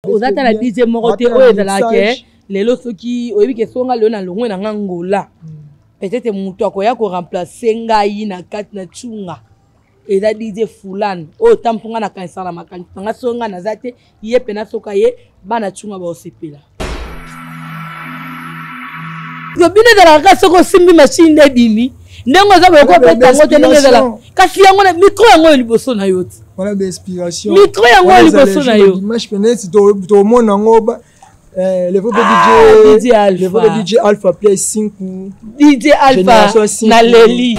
aux attentes la DJ Moroté oyo ezalaka lelo soki oyebi ke songa lelo na longwe na ngola peut-être mutu akoya ko remplacer ngai na kati na tchunga eza DJ Fulani oyo tampunga na kanisa la makanisa nga songa na zate ye pena soka ye bana tchunga ba osepela Gobine ezalaka soko simbi machine de bimi ndenge oza ko peta ngote ndenge ezala kasi yango na micro yango liboso na yo ti on a des inspirations micro yango liboso na yo image peut-être to mona ngoba le vrai DJ Alpha Play 5 DJ Alpha na Leli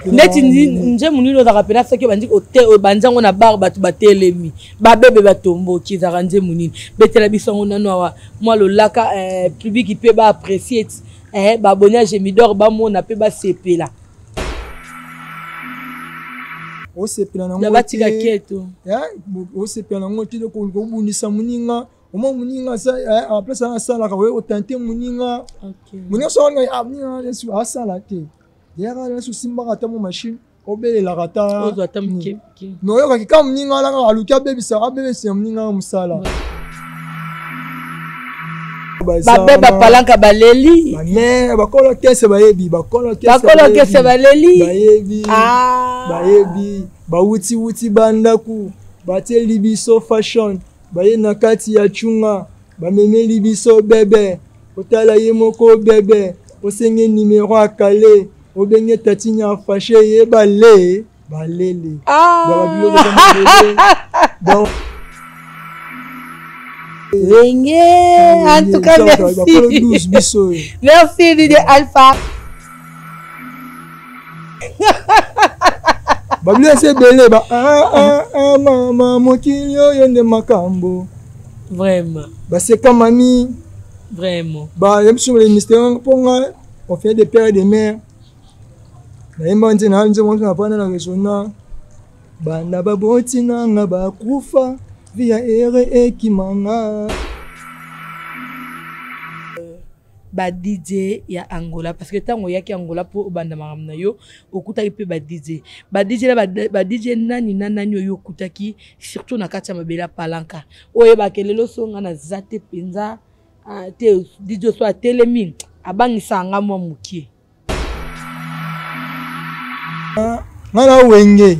neti nje munino za kapena soki bandi ote banzango na bar batu batelemi babebe batombo kizaka nje munini betela bisongo nano awa moi lo laka public pe ba apprécier babonia Gemidor ba mona pe ba sepela o sepela na ngoti batika keto o sepela na ngoti ko bunisa muninga omo muninga sa en place na sala ka we o tenter muninga muninga so na muninga lesu asala te yara lesu simba kata mo machine obele la kata ozo atamke no yo ka muninga la ka aluka bebisa abebe se muninga musala babeba palanka baleli mais bakolo kese bayebi baleli bayebi bawuti bandaku bateli biso fashion baye na kati ya chunga bamemeli biso bebe otala ye moko bebe osenge numéro akale obenge tatinya fashe ye balele donc en tout cas merci merci DJ Alpha bablia se belé ba mama mokilio yende makambo vraiment ba c'est comme mami vraiment ba yem sur les mystères ponga on fait des pères et des mères na yemba ntina nje mwanzo napana na resona bana baboti nanga bakufa via ere ekimanga ba DJ ya Angola parce que tango yaki Angola po banda maramna yo okutaki pe ba DJ la ba DJ nani yo okutaki surtout na kati ya mabela palanka oye ba kelelo songa na zate penza te DJ so atelemi abangisa nga mwa mukie ngala wenge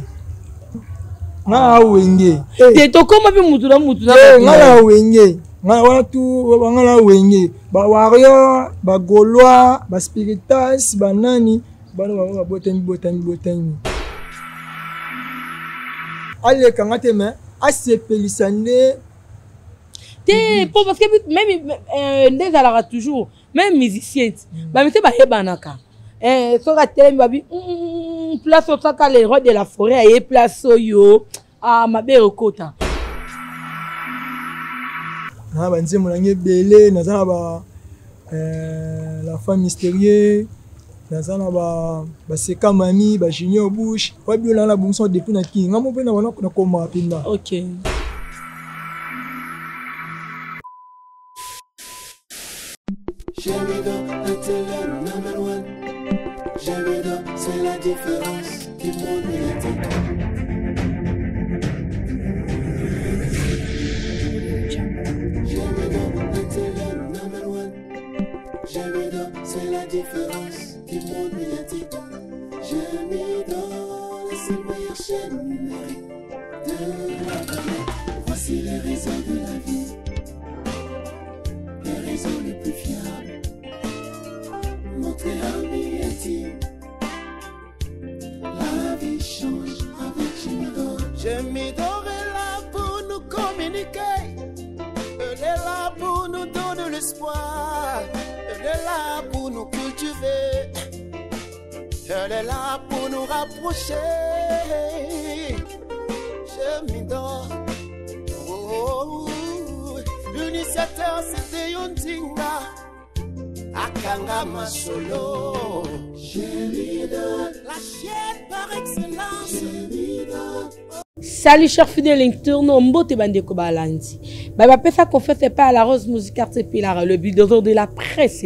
te to koma pe mutu na ngala wenge ngala wenge ba warrior ba gaulois ba spiritas ba nani bana ba botani ale kangate me asepelisane te pour parce que même des alara toujours même musicien ba mete ba yebanaka soka telemi babi place au saka les rois de la forêt et place yo a mabere kota na banze molange belé nazana ba la femme mystérieuse nazana ba seka mami ba junior bush wa biola na bumso depuis na ki ngamo pe na wana kuna koma pinda OK c'est la différence qui montre c'est la différence qui monte médiatique. J'ai mis dans la seule meilleure chaîne numérique de la planète. Voici les raisons de la vie, les raisons les plus fiables. Montrer amis intime, la vie change avec Gemidor. Gemidor est là pour nous communiquer, elle est là pour nous donner l'espoir. Elle est là pour nous cultiver, elle est là pour nous rapprocher. Gemidor, l'initiateur c'était Yondinga, Akanga Masolo. Gemidor, la chienne par excellence. Gemidor. Salut chers fidèles internautes, mbote bandeko balandi. Bah pesa confiance pas à la Rose Musique Arte Pilar, le bulldozer de la presse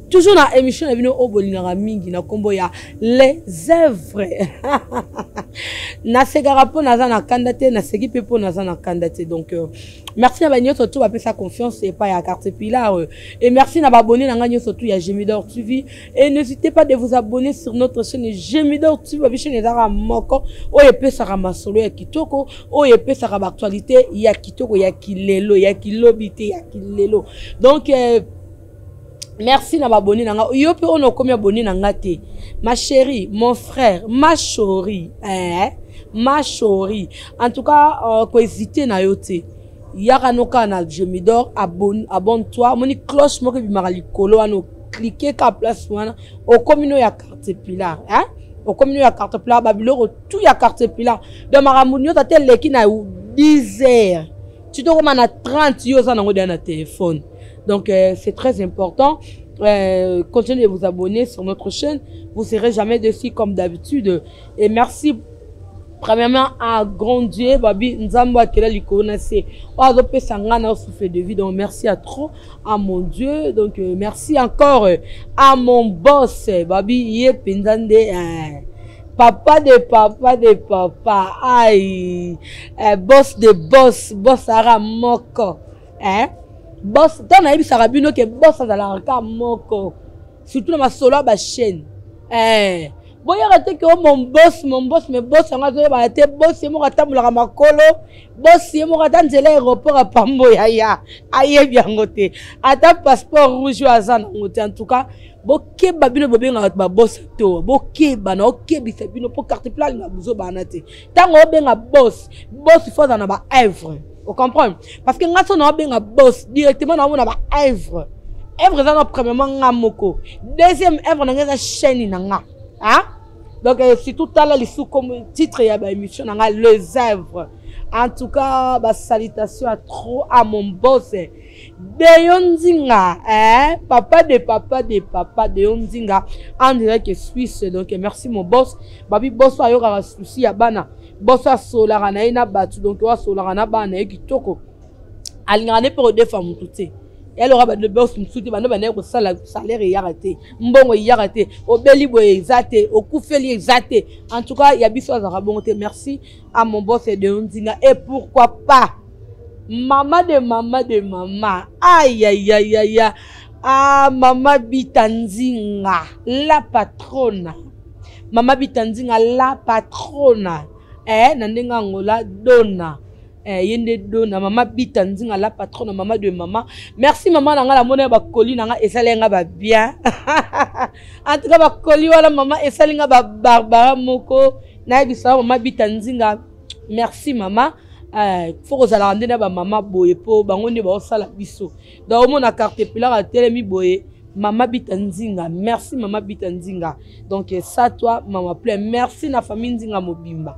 toujours na émission na bino obolingaka mingi na kombo ya les œuvres na segara po naza na kandate na segi pe po naza na kandate. Donc merci na banyo surtout ba sa confiance et pas ya carte pilar et merci na ba abonné na nganyo surtout ya Gemidor TV et n'hésitez pas de vous abonner sur notre chaîne Gemidor TV ba chaîne ezara moko oye pesa ka masolo ya kitoko oye pesa ka actualité ya kitoko ya kilelo ya kilobité ya kilelo. Donc merci na abonné nanga yo pe ono komi abonné nanga te ma chérie mon frère ma chérie ma chérie en tout cas ko hésiter na yo te yaka no kana Gemidor abonne-toi moni cloche moko bimaka likolo ano cliquer ka place wana o komino ya carte pilar au communion ya carte pilar babilo tout ya carte pilar de maramunyo ta tel leki na 10 heures tu dois comme na 30 yo ça nango na téléphone. Donc c'est très important. Continuez de vous abonner sur notre chaîne, vous serez jamais déçus comme d'habitude. Et merci premièrement à grand Dieu babi nzambo akela likona se ozo pesa ngana souffle de vie. Donc merci à trop à mon Dieu. Donc merci encore à mon boss babi ye pendande papa de papa aïe boss de boss ara moko boss dans na ibisa rabino ke boss azala ka moko surtout na masolo ba chaîne boya raté que mon boss mais boss nga zo ba te boss mo rata mulaka makolo boss mo rata nzela aéroport a pambo ya aye biango te ata passeport rouge azana ngote. En tout cas boke babino bobenga ba boss to boke bana oke bisa bino po carte plan na buzo bana te tango benga boss faut na ba œuvre. Vous comprenez? Parce que nga so na benga boss directement na mona ba œuvre ça na premièrement nga moko deuxième œuvre na nga chaîne na nga donc c'est tout à l'heure comme titre ya ba émission na nga les œuvres. En tout cas ba salutation à trop à mon boss de Yondinga papa de Yondinga en direct Suisse. Donc merci mon boss babi boss ayo ka souci ya bana boss a solara na ina batu donc wa solara na bana kitoko alingane pour deux femmes toutes elle aura de boss msuti bana bana ko salaire ya raté mbongo ya raté obeli boye exate okufeli exate. En tout cas ya biso za bonté. Merci à mon boss de Yondinga et pourquoi pas maman de maman aïe maman Bitanzinga la patronne maman Bitanzinga la patronne nandenga ngola dona yende dona maman Bitanzinga la patronne maman de maman. Merci maman nanga la mona ba koli nanga esalenga ba bien en tout cas ba koli wala maman esalenga ba Barbara moko na bisa maman Bitanzinga. Merci maman. Faut que ça rende ba maman boye po bango ne ba sala biso donc mon carte pilar a telemi boye maman Bitanzinga. Merci maman Bitanzinga. Donc ça toi maman plein merci na famille Nzinga mobimba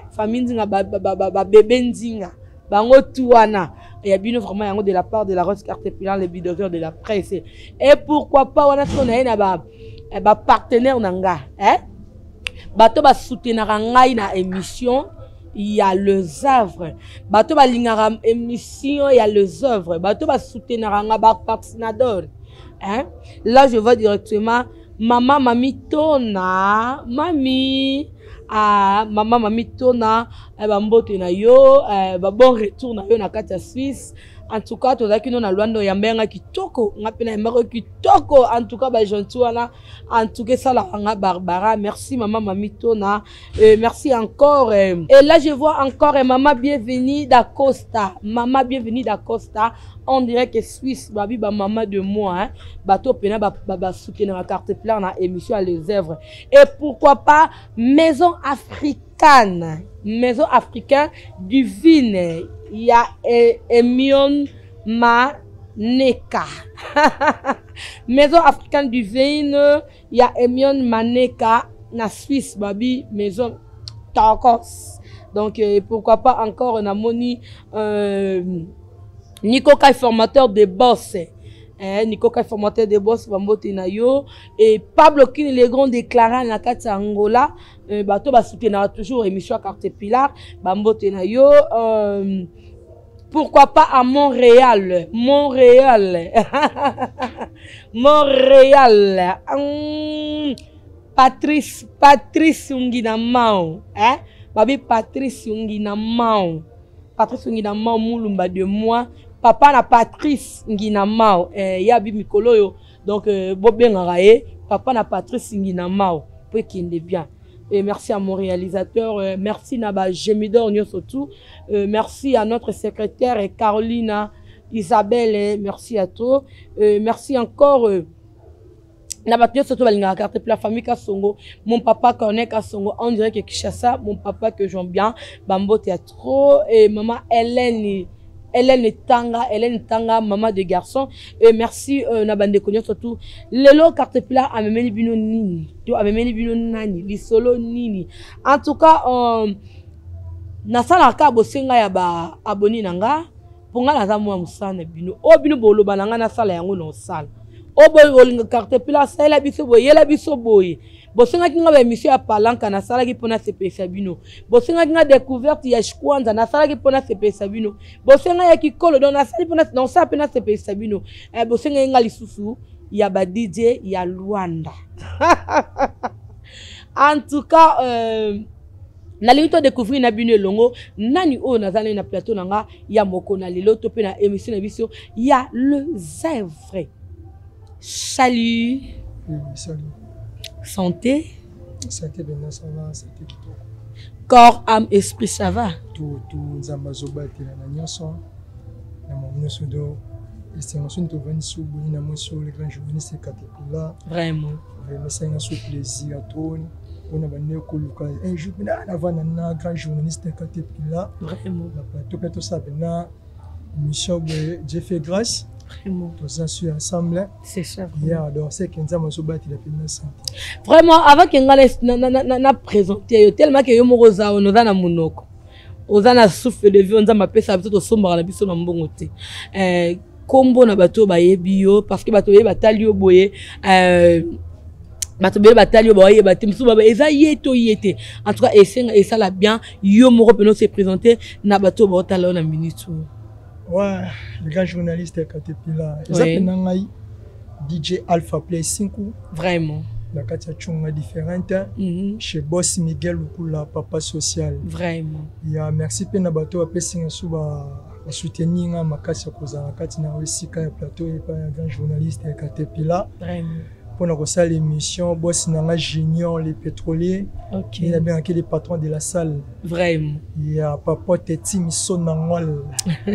famille Nzinga ba bébé Nzinga bango tuana et bino vraiment yango de la part de la Rose carte pilar les bideurs de la presse. Et pourquoi pas wana to na ba partenaire nanga bato ba soutenir ngai na émission. Il y a les œuvres. Bato ba lingara émission, il y a les œuvres. Bato ba soutenir nga ba patrocinador. Là je vois directement maman mami tona mami maman mami tona ba mbote na yo ba bon retour na yo na kati ya Suisse. En tout cas, tout ça qui nous a loin de yambenga kitoko, on a peine yambenga kitoko. En tout cas, bah gentil wana. En tout cas, ça la anga Barbara. Merci maman Mamitona. Merci encore. Et là, je vois encore maman bienvenue d'Acosta. Maman bienvenue d'Acosta. On dirait que Suisse, babi ba maman de moi. Bateau pena ba soutenir la carte pleine na émission à les œuvres. Et pourquoi pas maison africaine, maison africaine divine. Il y a Emion Maneka. Maison africaine du vin. Il y a Emion Maneka. Na Suisse, babi, maison Tarkos. Donc, pourquoi pas encore un amoni Nico Kai, formateur de boss. Nico Kai, formateur de boss, Bambote Nayo. Et Pablo Kini, les grands déclarants na Kata Angola. Bato ba soutenir toujours émission à carte pilar. Bambote Nayo. Pourquoi pas à Montréal? Montréal. Montréal. Patrice Unginamao. Hein? Babi Patrice Unginamao. Patrice Unginamao Moulumba de moi. Papa na Patrice Unginamao. Yabi Mikolo yo. Donc, Bobé Ngarae. Papa na Patrice Unginamao. Pour qu'il est bien. Et merci à mon réalisateur, merci Naba Gemidor Nyosotou, merci à notre secrétaire Carolina Isabelle, merci à toi, merci encore Naba Nyosotou Balinga carte la famille Kasongo, mon papa connaît Kasongo, on dirait que Kishasa, mon papa que j'aime bien, Bambo Théâtre et maman Hélène Tanga, maman de garçon. Et merci, Nabande Konyo surtout. Lelo carte plat à memeli bino nini. Tu à memeli bino nani. Li solo nini. En tout cas, nasala ka bosenga ya ba aboni nanga. Ponga na zamwa musana bino. O bino bolo bananga nasala yango no sala. O boy carte plat sala biso boy, yela biso boy. Bosenga kinga ba émission ya palanka na sala ki pona CPS bino. Bosenga kinga découverte ya Shkwanza na sala ki pona CPS bino. Bosenga ya kikolo don na sala pona non sa pena CPS bino. Bosenga nga lisusu ya ba DJ ya Luanda. En tout cas na lito découvrir na bino longo nani o nazana na plateau nanga ya moko na lelo to pe na émission na biso ya le Zèvre. Salut. Salut. Santé. Santé, bien, ça va, santé. Corps, âme, esprit, ça va. Tout, Zambazoba, tu as la nation. La monnaie d'eau. Et c'est ensuite de venir sous le grand journaliste Caterpillar. Vraiment. Vraiment, c'est un plaisir à toi. On a un jour, avant un grand journaliste Caterpillar. Vraiment. Tout ça, mission de Jeff Grâce. Vraiment. Tous ensemble. C'est ça. Vraiment, avant qu'on na présenté, tellement que yo moroza on na monoko. Ozana souffle de vie on za pesa biso somba na biso na mbongo te. Kombo na bato ba yebi yo parce que bato yeba tali yo boye bato be batali yo ba yeba te musu ba eza yeto yete. En tout cas et ça la bien yo moro peno se présenter na bato ba tala na minute. Ouais, le grand journaliste Caterpillar. Exactement, DJ Alpha Play 5. Vraiment. La Katia Chunga différente. Chez Boss Miguel Lukula, papa social. Vraiment. Ya merci pena bato apesi suba soutenir ma Katia Kozana Katina aussi ka plateau et pas un grand journaliste Caterpillar. Vraiment. Pour la salle l'émission Boss Nanga Junior les pétroliers. OK. Il a bien que les patrons de la salle. Vraiment. Il y a papa Teti Misonangwal.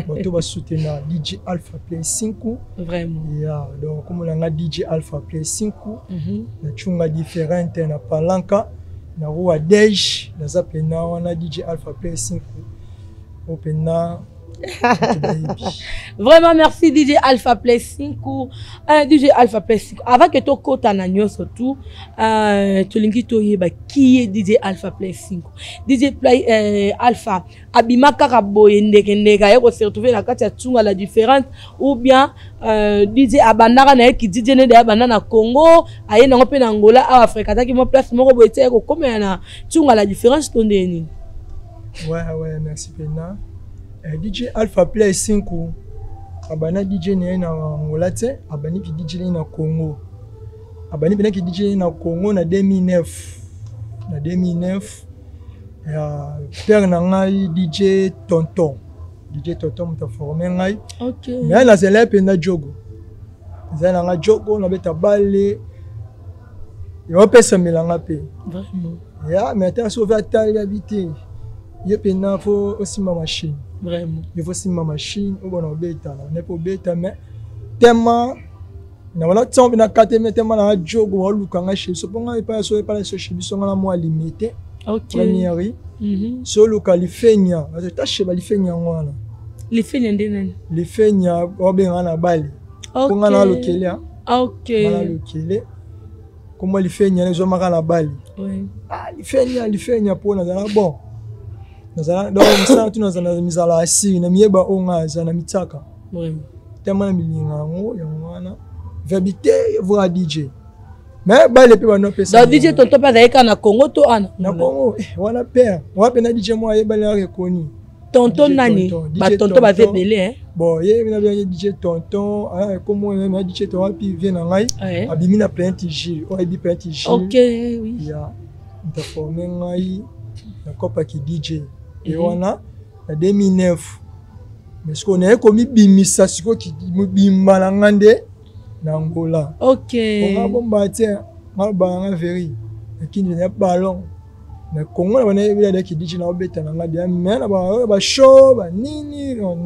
Bato va soutenir DJ Alpha Play 5. Vraiment. Il y a donc comme on a DJ Alpha Play 5. La chunga différente na palanka na roi Dej na zapena on a DJ Alpha Play 5. Opena. Vraiment merci DJ Alpha Play 5 DJ Alpha Play 5 avant que to kota na nyo surtout to lingi to yeba qui est DJ Alpha Play 5 DJ Play Alpha abimaka ka boye ndeka yeko se retrouver na kati ya tsunga la différente ou bien DJ abandaka na ki DJ ne de abanda na Congo aye na ngope na Angola a Afrika taki mo place moko boye te ko comme na tsunga la différence to ndeni. Ouais merci Pena. DJ Alpha Play 5 abana DJ ne na Angola te abani ki DJ ne na Congo abani bena ki DJ na Congo na 2009 ya père na ngai DJ Tonton mta formé ngai. OK mais na zela pena jogo zela nga jogo na beta balle yo pesa milanga pe vraiment ya mais ta sauver tali habité ye pena fo aussi ma machine. Vraiment. Il faut aussi ma machine, on va bêta, on n'est pas bêta, mais tellement, na wala tombe na kate mais tellement na jogo wa lukanga chez so ponga pas so chez biso ngala mo limité. OK. Première. So lokali fenya, ta chez bali fenya ngwana. Les fenya ndene. Les fenya obenga na bali. OK. Ponga na lokele. OK. Na lokele. Comment les fenya les hommes na bali. Oui. Ah, les fenya pour na bon. Nazala donc ça tu nazana mizala asi na mieba onga za na mitaka vraiment tellement milinga ngo ya mwana verbité voir DJ mais ba le pe ba no pesa donc DJ tonto pa zaika na Congo to ana na Congo wana père wa pe na DJ mo ayeba le reconnu tonton nani ba tonton ba fait belé hein bon il y a DJ tonton comment on a DJ tonton puis vient en ngai abimi na plein tigil on a dit plein tigil OK oui il y a de former ngai na kopa ki DJ et on a en 2009 mais ce qu'on est comme bimisa siko ki bimala ngande na Angola OK on a bomba tiens on ba veri qui ne ballon mais Congo on a vu qui dit na obeta na ngade mais na ba show ba nini non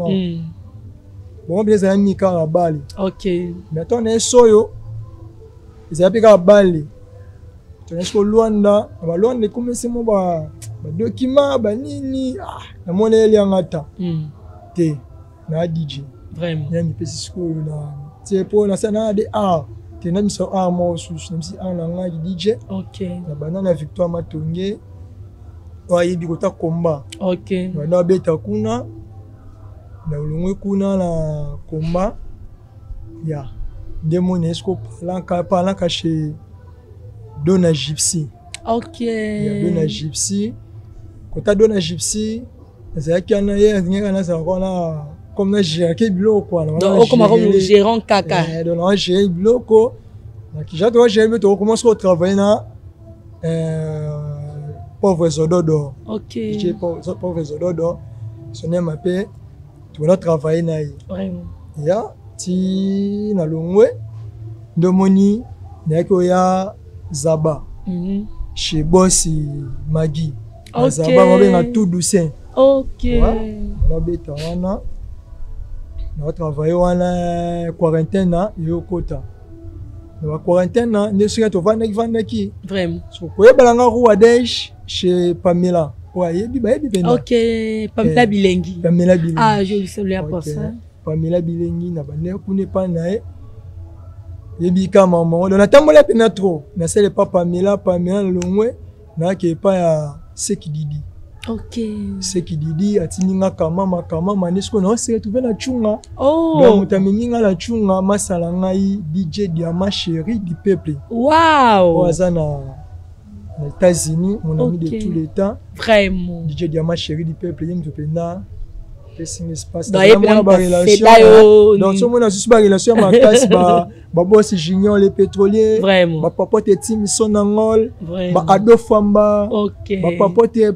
bon bien ça mi ka bali OK mais ton est soyo ils a pika bali ton est ko Luanda ba Luanda comme c'est mo ba document ba nini na mona eli ngata te na DJ vraiment ya mi pesi ko na c'est pour na sana de te na miso mo sous na si na nga DJ OK na banana Victoire Matonge oyi bikota komba OK na beta kuna na ulungwe kuna na komba ya demo nesko palanka chez Dona Gypsy OK ya Dona Gypsy kota Dona Gypsy ça kana ye ngeka na sa kona comme na gérer biloko na donc comme le gérant kaka donc on gère biloko na kija to gérer to commence à travailler na pauvres ododo OK DJ pauvres ododo son nom appelle tu vas travailler na vraiment ya ti na longwe ndomoni na ko ya Zaba chez Bossi Magui Zaba mabenga tout doucin OK on beta wana na travailler wana quarantaine na yokota na quarantaine na ndesuka to vanda ki vraiment so ko balanga roi Daesh chez Pamela yebi bena OK Pamela Bilengi je lui salue pour ça Pamela Bilengi na bane kune pa na yebi kama maman na tambola pena trop na sele pas Pamela longwe na ke pa ya Seki Didi OK Seki Didi atininga kama manesko na se retrouver na chunga oh donc mutaminga la chunga masala ngai DJ Diamant chéri du peuple wow wazana aux États-Unis mon ami de tous les temps vraiment DJ Diamant chéri du peuple yim topenda passing espace donc ce monde a juste ba relation ma casse ba boss junior les pétroliers vraiment ba papote team sonangol ba ado famba OK ba papote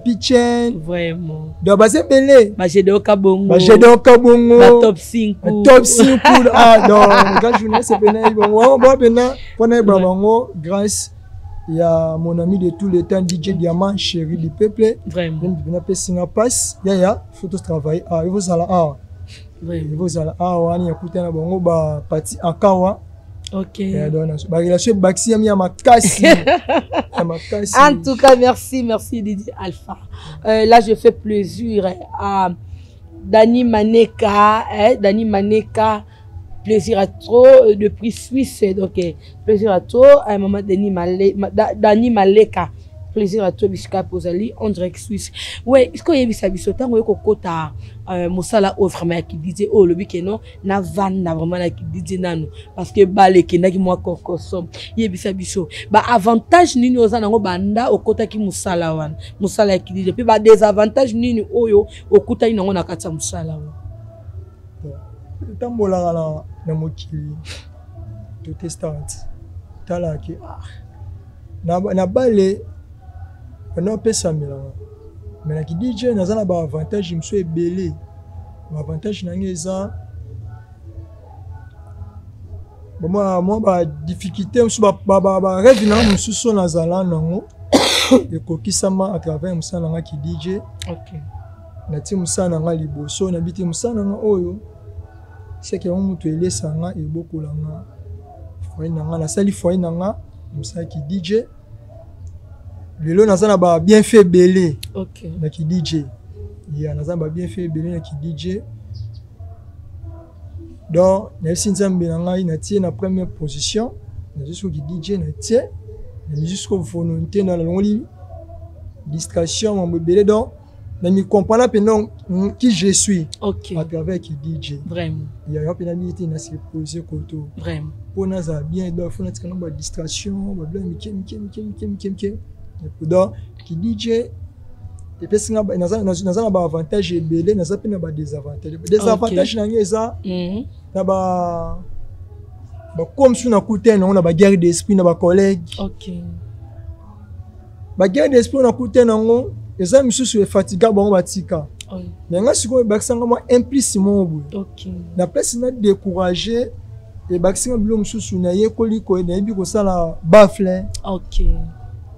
pitchen vraiment donc ba se belé ba jedo kabongo ba top 5 donc quand journée c'est pena bon pena pona bango grâce il y a mon ami de tous les temps DJ Diamant chéri du peuple vraiment il a passé un passe ya faut tous travailler il faut ça là il faut ça là on y a écouté na bongo ba parti akawa OK donc ba relation baxi ya makasi en tout cas merci DJ Alpha là je fais plaisir à Dani Maneka plaisir à trop depuis Suisse donc plaisir à trop à un moment Dani Maleka plaisir à toi bisika pozali on dirait Suisse ouais est-ce que yebisa biso tango ko kota mosala o vraiment qui disait oh le bikeno na vanda vraiment na qui disait nanu parce que baleke na ki moi kokosom yebisa biso ba avantage nini oza nango banda okota ki mosala wana mosala qui disait puis ba désavantage nini oyo okuta inango na kata mosala wana tambola na mokili to testament tala ki na bale on pesa milanga mais na ki DJ na zana ba avantage mso ebele ba avantage na ngeza moi ba difficulté mso ba rêve na msuso na zala nango ekokisama à travers msana nga ki DJ OK na ti msana nga liboso na biti msana nga oyo c'est que on mutu elesanga ebokolanga foyer nanga na sali foyer nanga msa ki DJ lelo nazana ba bien fait belé OK na ki DJ ya nazana ba bien fait belé na ki DJ donc na sinzambe nanga na tie na première position na jusqu'au ki DJ na tie na jusqu'au volonté na longoli distraction mon belé donc na mi comprendre pendant qui je suis OK à travers qui DJ vraiment il y a une pénalité na se poser koto vraiment pour naza bien donc faut na ba distraction ba blanc mi donc qui DJ et puis singa naza ba avantage ebele naza pe na ba désavantage. Désavantage na ngeza na ba comme si na kutena on a ba guerre d'esprit na ba collègue. OK. Ba guerre d'esprit na kutena ngo eza misusu e fatiga ba batika. Mais nga siko bakisanga mo implicement bo. OK. Na place na décourager et bakisanga bilo misusu na yekoli ko na yebi ko sala baffle. OK.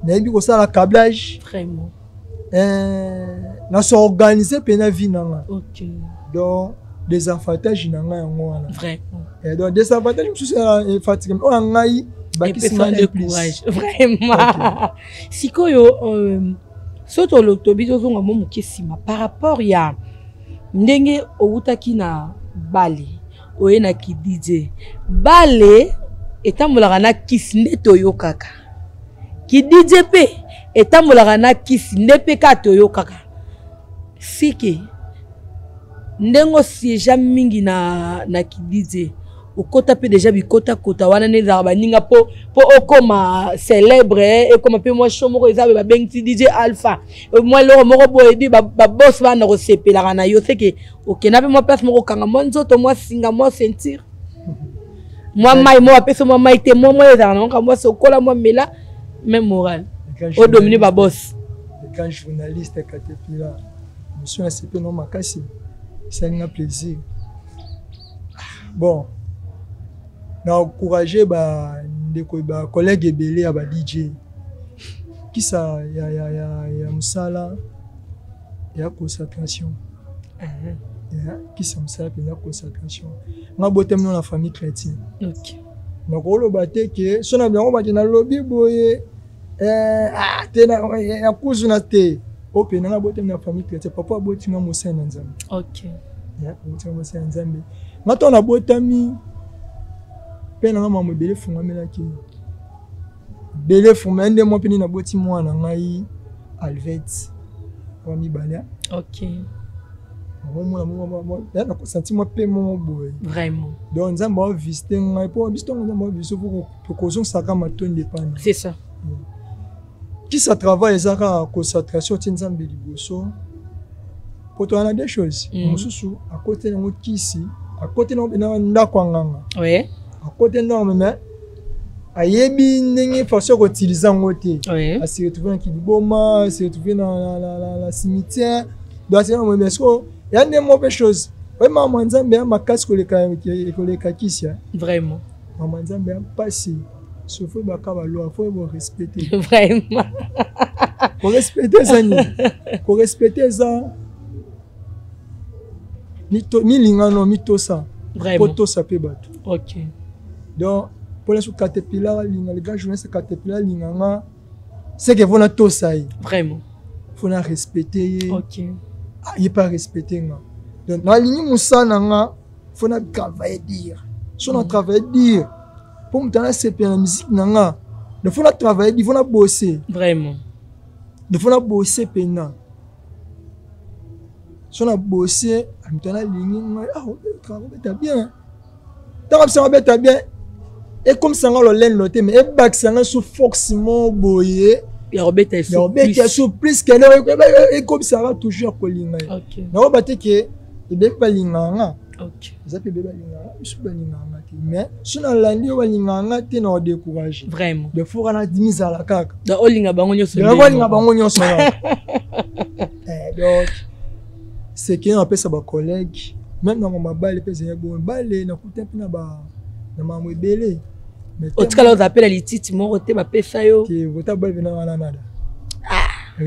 Na yebi ko sala câblage. Vraiment. Na s'organiser pe na vie nanga. OK. Donc des avantages nanga yango wana. Vraiment. Et donc des avantages misusu e fatiga o ngai bakisanga décourage. Vraiment. Sikoyo soto l'octobre tozonga mo mukesima par rapport ya ndenge outaki na bale oyena ki DJ bale etambolaka na kisi nde toyokaka ki DJ pe etambolaka na kisi nde pe ka toyokaka sike ndengo siège mingi na ki DJ okota pe déjà bikota kota wana neza baninga po okoma célèbre et comme pe moi chomoko ezabe ba bengti DJ Alpha moi loro moko boye di ba boss bana ko sepela na yo c'est que okena pe moi place moko kanga moi nzoto moi singa moi sentir moi mai moi peso moi mai te moi ezana nka moi sokola moi mela même moral o dominer ba boss quand journaliste Caterpillar monsieur CP non makasi ça n'a plaisir bon na encourager ba ndeko ba collègue ebele ya ba DJ qui ça ya musala ya concentration qui ça musala ya concentration na botem na famille chrétienne. OK. Na ko lo baté que sona bien on ba na lobby boye tena ya kuzuna te open na botem na famille chrétienne papa boti na musa na nzambe. OK. Ya boti na musa na nzambe ngato na botami pe na mamu bele funga melaki bele funga ende mo peni na boti mwana ngai Alvet wa mibala. OK. Moi ya na senti mo pe mo boy Vraiment. donc nzambe wa visiter ngai po visiter nzambe wa visiter pour kozon saka matonde pana. C'est ça. Qui ça travaille ezaka concentration tinzambe liboso pour toi na des choses mususu à côté na kisi à côté na ndako nganga. Ouais. À côté non mais ayebi ndenge façon utiliser ngote a se retrouver qui boma se retrouver dans la cimetière doit c'est mais est-ce il y a des mauvaises choses vraiment manzambe ya makasi ko leka kisia vraiment manzambe ya passer sauf ba ka ba loi faut respecter vraiment faut respecter ça faut respecter ça ni lingano mito ça vraiment poto ça peut battre. OK. Donc pour les Caterpillar les gars journalistes Caterpillar linganga c'est que vona to ça vraiment faut na respecter. OK. Il pas respecter nga donc na ligne musana nga faut na travailler dire so na travailler dire pour m'tana c'est la musique nga il faut na travailler il faut na bosser vraiment il faut na bosser pena so na bosser m'tana ligne nga travailler ta bien tant que ça va être bien et comme ça nga lo len loté mais e back ça nga sous forcément boyer ya robeta est surprise que et comme ça va toujours kolinga. OK. Na obate que ebe balinganga. OK. Ça peut be balinganga, je balinganga mais sona landi balinganga te na décourager. Vraiment. De fora na dimisa la kaka. Da olinga bango nyoso. De olinga bango nyoso. Donc c'est que on appelle ça ba collègue même dans ma balle pe c'est bon balle na kuta pina ba na mamwe belé. En tout cas, on appelle les titres, mon côté, ma pesayo. Qui vous t'appelle venir à la nada. Ah.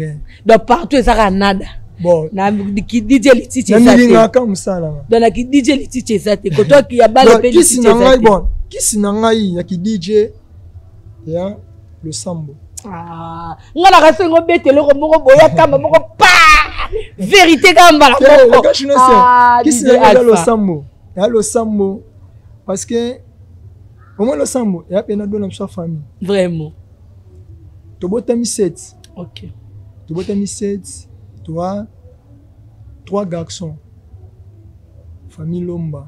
Donc partout, ça a nada. Bon. Na qui DJ les titres. Na milinga comme ça là. Donc na qui DJ les titres ça. Quand toi qui a balle les titres. Bon. Qui sinanga y a qui DJ ya le sambo. Ah. On a rassé ngo bete le moko boya kamba moko pa. Vérité kamba la moko. Qui sinanga le sambo. Ya le sambo parce que au moins le sambo, il y a peine dans sa famille. Vraiment. Tu as mis 7. OK. Tu as mis 7. Tu as 3 garçons. Famille Lomba.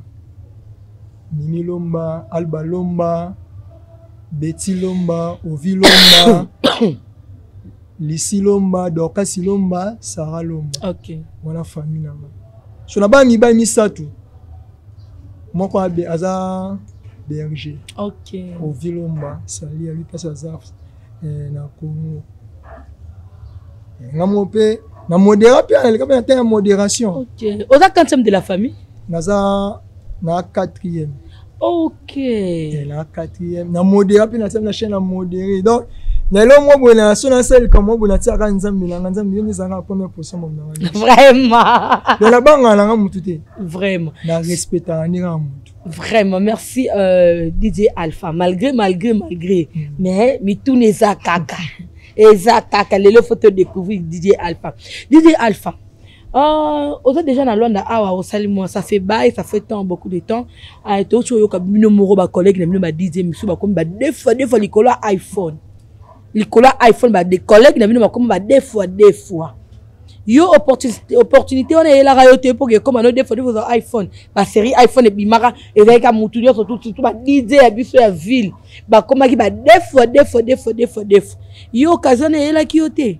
Mimi Lomba, Alba Lomba, Betty Lomba, Ovi Lomba. Lissi Lomba, Dorcas Lomba, Sarah Lomba. Ok. Voilà famille na nga. So na ba mi ba mi satu. Moko abe aza berger. Ok. Au Vilomba, sali ali pasa za na Congo. Nga mope na modéra pe na leka na modération. Ok. Oza quantième de la famille? Naza na 4e. Ok. Na 4e. Na modéra pe na chaîne na modéré. Donc Nelo mo bona so na sel comme mo bona tsaka nzambe na nzambe yoni zanga première position mo na. Vraiment. De la banga na mutu te. Vraiment. Na respecta ni ga mutu. Vraiment merci DJ Alpha malgré mais mitune za kaka. Eza kaka lelo faut te découvrir DJ Alpha. DJ Alpha. On a déjà dans Luanda awa au salimo ça fait bail ça fait temps beaucoup de temps a to choyo ka bino moro ba collègue na bino ba DJ misu ba comme ba deux fois likolo iPhone. Likolo iPhone ba des collègues na bino ba comme ba deux fois yo opportunité on est là rayote pour que comme no deux fois iPhone ba série iPhone et bimara et avec ka mutu nyo surtout ba DJ ya biso ya ville ba comme ki ba deux fois yo occasion est là ki yote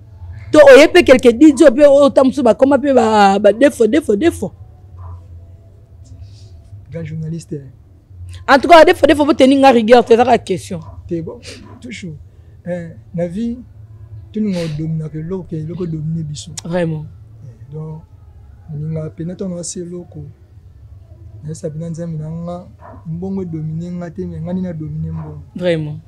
to oyepe quelqu'un DJ pe otamsu ba comme pe ba deux fois grand journaliste en tout cas deux fois vous tenir nga rigueur c'est ça la question c'est bon toujours la vie tout le monde domine que l'autre domine biso vraiment donc ninga penata on va se loko na sa binanza minanga mbongo dominer ngate ngani na dominer mbongo vraiment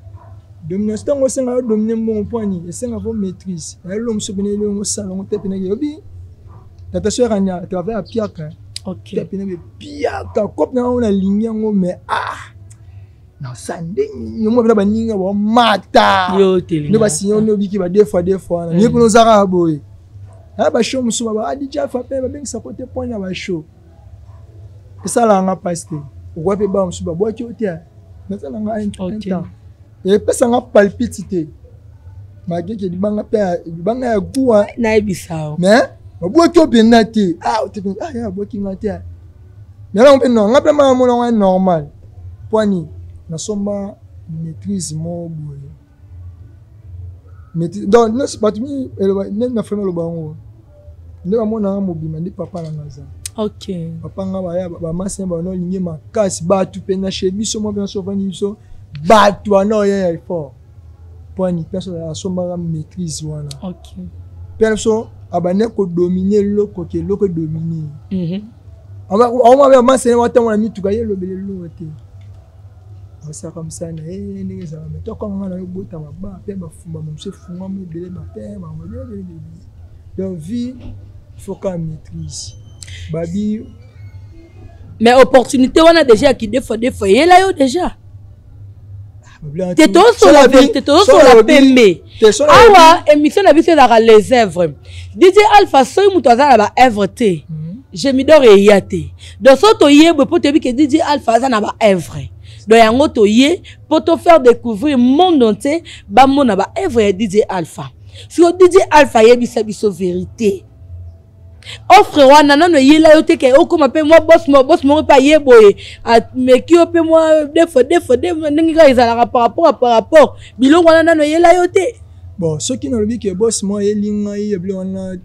domination tango senga dominer mbongo poani esenga vo maîtrise na lo msobene lo ngosala ngote pena yobi tata sœur anya travaille à piaka ok pena be piaka kop na on a ligne ngo mais na sande nyomo bana baninga ba mata yo telinga ne ba sinyo no biki ba deux fois na ni kuno zaka boy ba show musuba ba adija fa pe ba bengi supporter point na ba show ça là nga paste ou pe ba musuba bo ki otia na ça nga un temps et pe ça nga palpitité mageke di banga pe banga ya gua na ebisao mais bo ki obenati ya bo ki ngati mais là on peut non nga pe ma mo normal poani na somba maîtrise mo boye maîtrise donc non c'est pas tout na frère lo bango ne ba mona mobima ndi papa na ngaza ok papa nga ba ya ba masin ba no lingi makasi ba tu pe na chez biso mo bien so vani biso ba tu no ya fort poani personne la somba maîtrise wana ok personne abane ko dominer loko ke loko dominer on va masin wa ta mona mituka ye lobele lo te ça comme ça na ndenge ça mais to comme na yo bota maba pe ba fumba mo se funga mo bele ba pe ba mo bele donc vie faut qu'on maîtrise babi mais opportunité on a déjà qui deux fois et là yo déjà t'es tout sur la vérité tout sur la pembe awa émission na biso la les œuvres DJ Alpha soy muto za ba œuvre te je m'idore yate donc so to yebwe po te bi que DJ Alpha za na ba œuvre donc yango to ye pour te faire découvrir monde entier ba mona ba œuvre DJ Alpha si o DJ Alpha yebisa biso vérité offre wana nano yela yo te ke o comme pe moi boss mo pa yeboye mais ki o pe moi des fois ndingi ka izala par rapport biloko wana nano yela yo te bon ce qui nous dit que boss moi yelinga yebli wana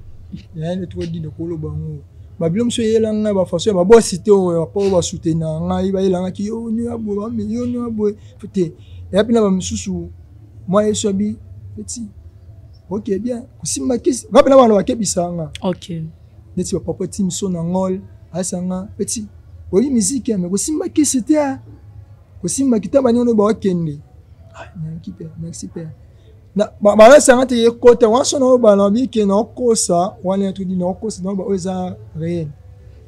ya ne trop dit de kolo bango ba bilom so yelanga ba façon ba boss cité o pa ba soutenir ngai ba yelanga ki yo ni abo ba million ni abo fete et puis na ba misusu moi yeso bi petit ok bien kusimba kisi va pena wana wakebisanga ok neti ba papa tim so na ngol asanga petit oyi musique mais kusimba kisi te kusimba kitaba ni ono ba wakende merci père na ba sanga te yekota wanso na ba na bi ke na kosa wana to di na kosa na ba oza réel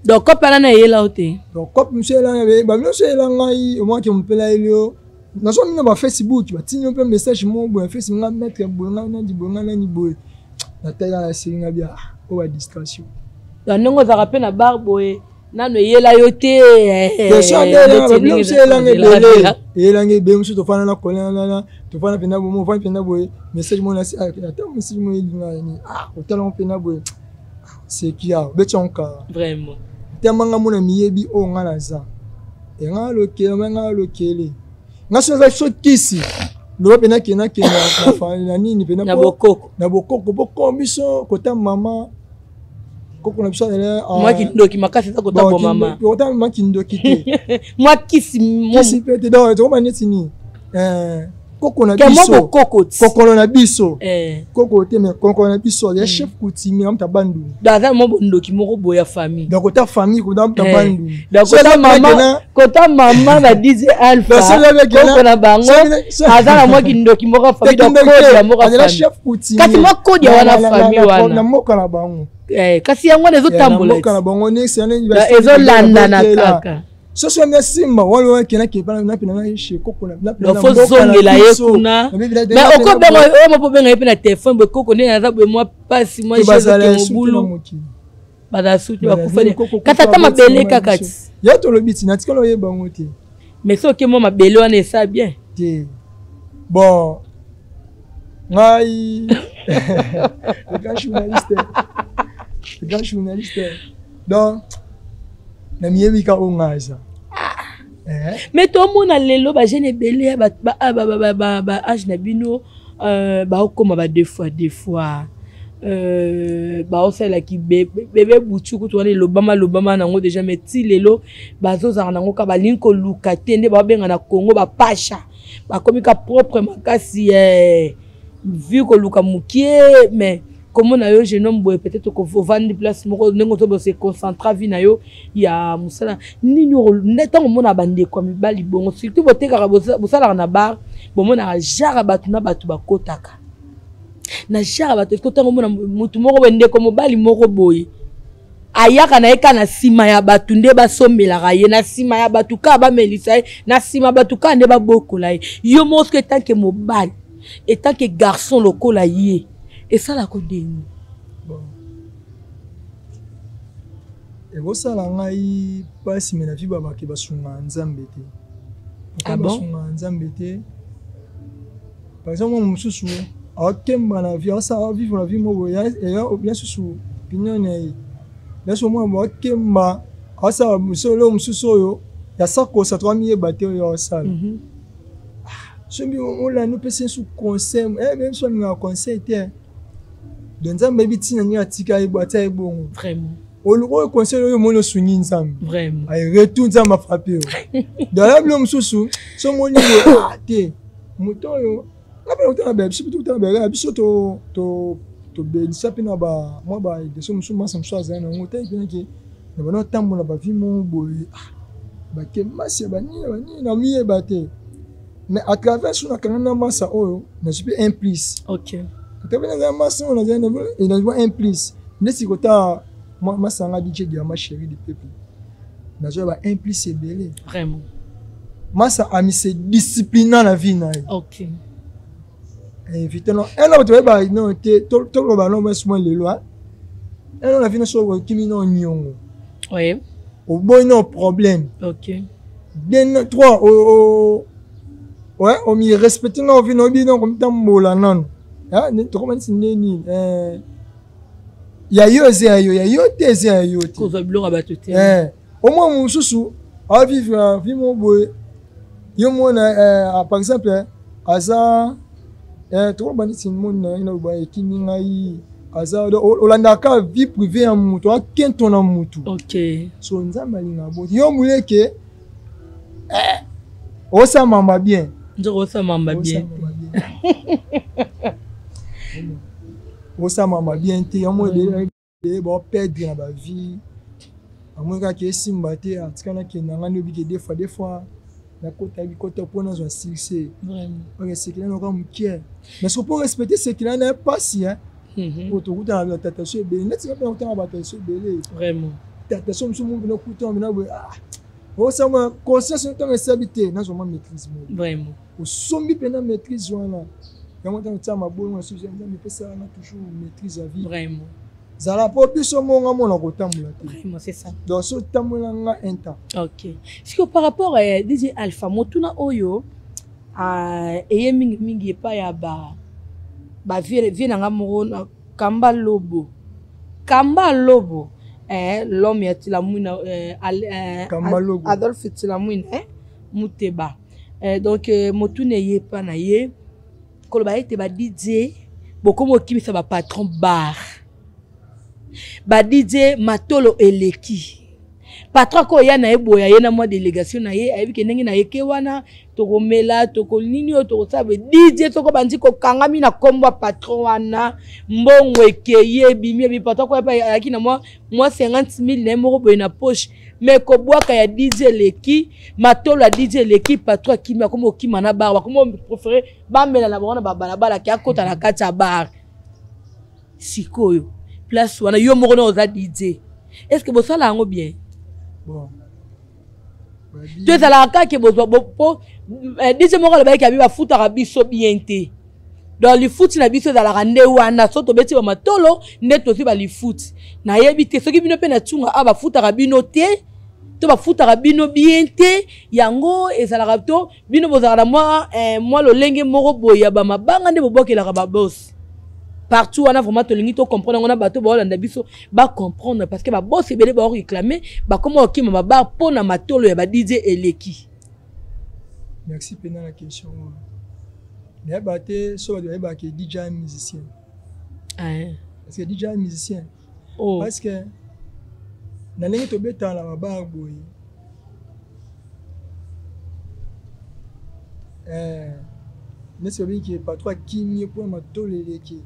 donc kopana na yela ote donc kop monsieur là ba no so yela ngai o mo ke mpela ilio na so na ba Facebook ba tinyo pe message mo bo Facebook nga mettre bo nga na di bo nga na ni bo na tela la singa bia o ba distraction donc ndongo za rappel na barboe nano yela yote yelange be musu to fana na kolana to fana pena bo mo fana pena bo message mo na si ata message mo yelinga ni otala pena bo c'est qui a be chonka vraiment temanga mo na miyebi o ngala za e ngalo kele nga so kisi Lo pena kena na famille na nini pena na bokoko na bokoko boko biso kota mama koko na biso ele moi qui ndoki makasi ta kota bo mama kota mama qui ndoki te moi kisi pete donc to mani tini koko na biso koko na biso koko te mais koko na biso ya chef coutumier am ta bandu dans mo ndoki moko boya famille donc kota famille kota am ta bandu donc kota mama ba dize alpha koko na bango azala moi qui ndoki moko famille donc kodi ya moko famille chef coutumier kasi mo kodi ya wana famille wana na moko na bango kasi yango ezo tambola moko na bango ne c'est ezo landa na kaka so so na simba wala kena ke pana na pina na chez koko na fo zongela ye kuna mais oko bengo o mo po benga ye pe na téléphone be koko ne na bo moi pasi moi je mobulu bada suti ba kufanya katata mabele kakati ya to lobiti na tikolo ye bango te mais so ke mo mabele wana ça bien te bon ngai le grand journaliste donc na miyebi ka ongaza mais tout le monde lelo ba jeune belé ba âge na bino ba okoma ba deux fois ba osala ki bébé buchuku to le lobama nango déjà mais ti lelo bazoza nango ka balinko luka tende ba benga na Congo ba pasha ba komika propre makasi vu ko luka mukie mais comment na yo jeune homme peut-être ko vendre place moko nengo to se concentrer vie na yo ya musala nini netango mona bande kwa mibali bongo surtout boteka bosala na bar bomona jara batu na batu bakotaka na jara batu ko tango mona mutu moko wende ko mobali moko boye ayaka na eka na sima ya batu nde basombela ye na sima ya batu ka ba melisa na sima batu ka nde ba bokola yo moske tant que mobali et tant que garçon lokola ye et ça la condamne. Bon. Et vous ça la ngai pas si mena viba ba ke basunga nzambe te. Ah bon? Basunga nzambe te. Par exemple mon mususu akemba na vie ça vivre la vie mo ya et bien susu opinion nei. Laisse moi mo akemba asa musolo mususu yo ya sako sa 3000 baté yo ça. Je me la nous peut sous conseil même soit nous conseil te. Donc ça baby tina ni atika e boata e bon vraiment au le conseil yo mono sungi nzambe vraiment ay retourne ça m'a frappé dans la blom susu so moni te moto yo la pe otana be surtout otana be biso to be sapina ba moi ba de so musu masa musu azana ngota ibina ke na bana tambola ba vi mo boy ba ke masi ba ni na miye ba te mais à travers sur la kanana masa oyo na je peux implice OK tu as bien massé on a dit il a joué implice mais si kota moi ça a dit ma chérie du peuple na joué ba implice belé vraiment moi ça a mis se disciplinant la vie na OK évidemment elle a tu ba non to lo ba non mais souvent les lois elle on a vu so kimi non nyongo oui au bon non problème OK bien toi ouais on m'y respecte non vie non bien comme tant mola non ah ne to comment c'est nini ya yo teze yo te ko zablo rabatote au moins mon susu a vivre vie mon boy yo mona par exemple aza to comment c'est mon na ba ekini ngai aza olanda ka vie privée ya mutu akento na mutu OK so nzamba linga bo yo muleke osa mamba bien nzo osa mamba bien osa mamba bien te ya mo de ba perdre na ba vie amwe ka ke simba te atikana ke nanga no bike des fois na kota bi kota pona zo succès vraiment OK c'est qu'il n'a pas mukier mais ce pour respecter ce qu'il n'a pas si hein auto kuta na tatation be net c'est pas autant abatation belé vraiment tatation musu mu na kuta na bo osa ma conscience na temps stabilité na zo ma maîtrise vraiment au sombi pena maîtrise wana ya mo tant ma bo na sujet mais peut ça na toujours maîtrise à vie vraiment zala po biso monga mona ko tambola te vraiment c'est ça donc so tambola nga inta OK parce que par rapport à DJ Alpha motuna oyo eye mingi pa ya ba vie na nga moko na Kamba Lobo l'homme ya Tilamouina Adolphe Tilamouina Mouteba donc motuna ye pa na ye koloba ete ba DJ bokomo kimisa ba patron bar ba DJ matolo eleki patron ko ya na eboya ye na mo délégation na ye ayebi ke ndenge na ye ke wana tokomela tokolini o tokosabe DJ soko bandi ko kangami na kombo patron wana mbongo ekeye bimi patron ko pa yaki na moi 50,000 na moko boye na poche mais ko bwaka ya DJ leki matolo ya DJ leki patron kimi komo kima na bar komo préférer bamela na bona balabala ki akota na kati ya bar sikoyo place wana yo moko na oza DJ est-ce que bosala ngo bien bon tu es à la kake bozo po DJ moko la ba ki abi ba futa biso bien te dans le foot na biso za la rande wana so to beti ba matolo neto si ba li foot na yebi te soki bino pe na tsunga aba futa bino te to ba futa bino bien te yango ezala rapto bino bozala moi lo lenge moko boya ba mabanga nde bobokela ba boss partout on a vraiment tolingi to comprendre on a bateau ba olanda biso ba comprendre parce que ba boss ebele ba réclamer ba comment okima ba bar pona matolo ya ba DJ eleki. Merci pena la question. Mais baté so ba ke DJ musicien. Parce que DJ musicien. Oh. Parce que na lengi to beta la ba boy. Mais c'est bien que patron kimi pour matolo eleki.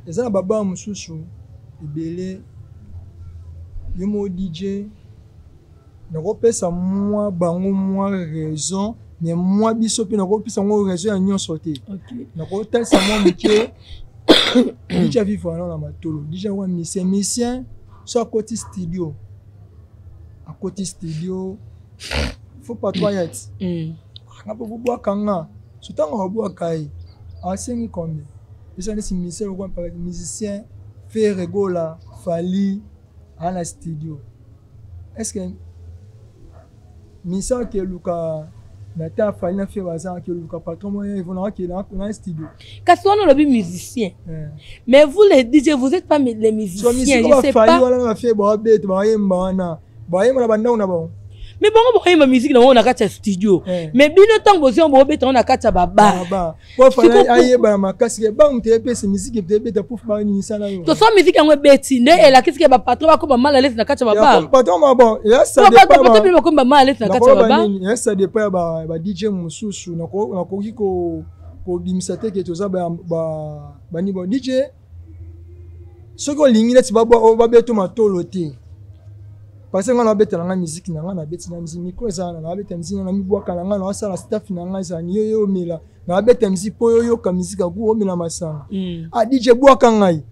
Eza na baba mususu ebele yomo DJ nako pesa moi bango moi raison mais moi biso pe nako pesa ngo raison ya nyonso te. OK. Nako tesa moi mike DJ vivre na matolo DJ wa musicien so à côté studio faut pas toi yet na po boa kanga so tango boa kai a 5 combien ça c'est musicien fait rigola Fali à la studio est-ce que misa que Luka nata Fali na fait bazar que Luka patron moi ils vont là qui dans un studio parce qu'on a le musicien mais vous les DJ vous êtes pas les musiciens je sais pas wala na fait ba bête ba yemba na banda na bon mais bon ma musique na on a kati studio mais bino tango bozi on bo beta on a kati baba ko fana ayeba makasi ke ba mtepe se musique mtepe pour ba ni sana yo to so musique yango beti ne et la qu'est-ce que ba patron ba ko ba mal à l'aise na kati baba patron ma bon ya ça dépend ba ko ba mal à l'aise na kati baba ya ça dépend ba DJ mususu na ko ko bimisa te ke to za ba ni bon DJ soko lingile ti ba beto matolo te. Parce que on a bête la musique na bête na musique micro ça na bête musique na mi boaka na na sala staff na za yo mela na bête musique po yo ka musique ku o mela masanga a DJ boaka ngai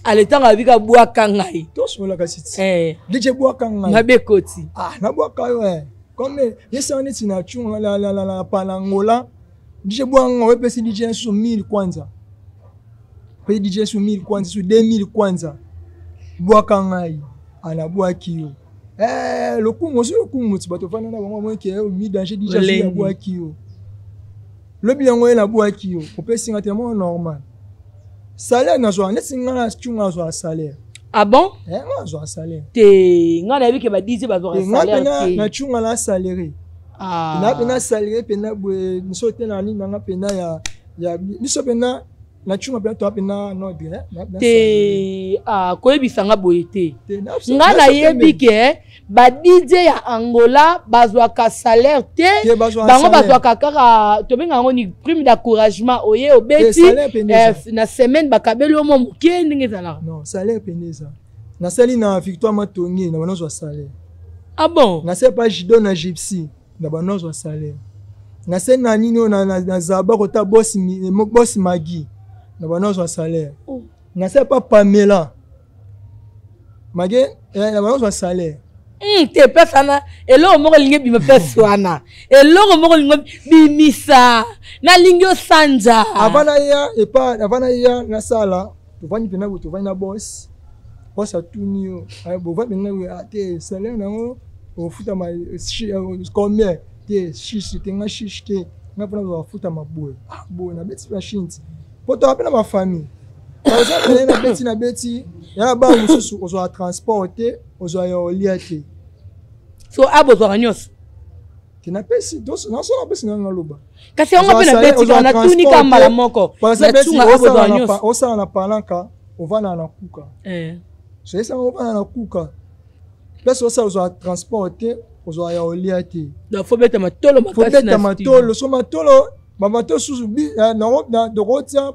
ale tanga bika boaka ngai to so la kasiti DJ boaka ngai na bekoti na boaka yo comme yesa on est na chunga la palangola DJ boaka ngai pe si DJ sur 1000 kwanza pe DJ sur 1000 kwanza sur 2000 kwanza boaka ngai anabwaki yo lokumu bato fana na bango ke mi danger déjà ya bwaki yo le biango na bwaki yo ko pesinga tellement normal salaire na zo na singa na chunga zo salaire ah bon na zo salaire te nga na bike ba DJ ba zo salaire na chunga la salaire na pena salaire pena bwe misote na ni nga pena ya miso pena na chunga pe to apena no bien te ko ebisanga boyete nga na yebi ke ba DJ ya Angola bazwa ka salaire te bango bazwa ka kaka to benga ngo ni prime d'encouragement oye obeti na semaine bakabelo mo muke ndenge zala non salaire peneza na sali na Victoire Matongi na banozwa salaire ah bon na c'est pas Jido na Gypsy na banozwa salaire na sali na nino na Zaba kota boss Magi na banozwa salaire na c'est pas Pamela Magé na banozwa salaire te pesana elo moko linge bima peswana elo moko linge bimisa na lingio sanja avana ya na sala to vani pena to vani na boss atunio ay bo vani na te salaire nango o futa ma combien te shishi tenga shishi te na pona zo futa maboy bo na beti la shinti poto apena ma famille par exemple na beti ya ba mususu ozo a transporter ozo ya oliate so abo zo anyos kina pesi dos na so na pesi na ngaloba kasi on appelle beti kana tuni kama la moko na tunga obo nyos osa na palanka ovana na kuka so esa ovana na kuka place osa ozo transporter ozo ya oliati da faut beta matolo makasi na matolo so matolo ba matolo susu bi na de rotia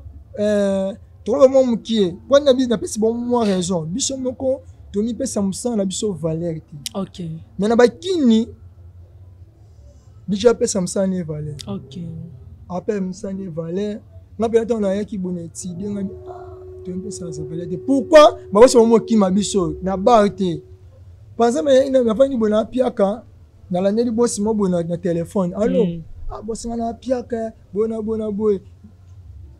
trop mo mukie bona bi na pesi bon mo raison biso moko tomi pesa musana biso valeur ti OK mais na bakini déjà pesa musana valeur OK appelle musana valeur na pe ton na yaki boneti de nga tomi pesa valeur te pourquoi ba boso mo kima biso na barté par exemple ina fani bona piaka na la neli bosi mo bona na téléphone allo bosi na piaka bona boy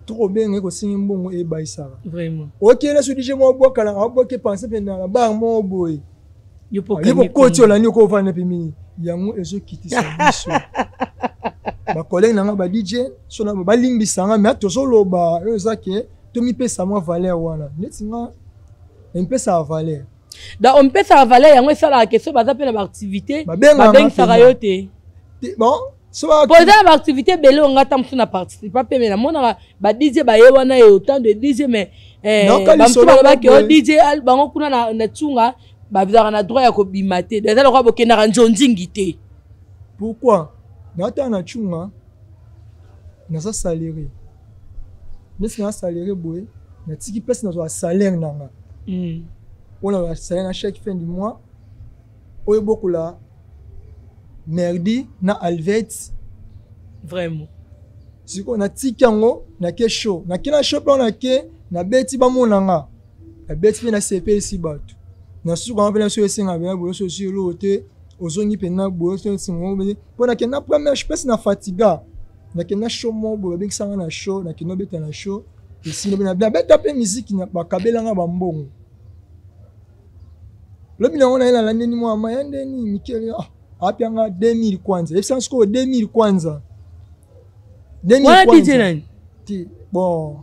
trop bien ko singi mbongo e baisara vraiment OK là so DJ mo bokala aboke penser pe na bar mo boy yo ko koti la ni ko vana pe mini yango ezo kiti sa biso ba collègue na ba DJ so na ba limbisa nga mais to so loba ezake to mi pesa mo valeur wana netinga on pesa valeur da on pesa valeur yango esala ke so baza pe na ba activité ba beng sarayote bon pour la activité belé on a tant de participer pas mais la mona ba DJ ba yewana et autant de DJ mais ba mtuba ba ke DJ bango kuna na tsunga ba bizara na droit ya ko bimate déjà le roi bokena ranjonjingité pourquoi nata na tsunga na sa salaire mais na salaire boy na tiki pesa na so salaire nanga on a salaire na chaque fin du mois oyo bokula merdi na alvet vraiment siko na tikango na ke show na kina show na ke na beti ba monanga na beti na CP si bato na suko en plein sur singa bien bo so sur l'autre ozongi pena bo so singo be pona ke na première espèce na fatiga na ke na show mo bo be sanga na show na ke no beta na show et si na beta pe musique na ba kabelanga ba mbongo le bilongo na la nini mo amayande ni mikeli apianga 2000 kwanza essence ko 2000 kwanza 2000 kwanza ti bon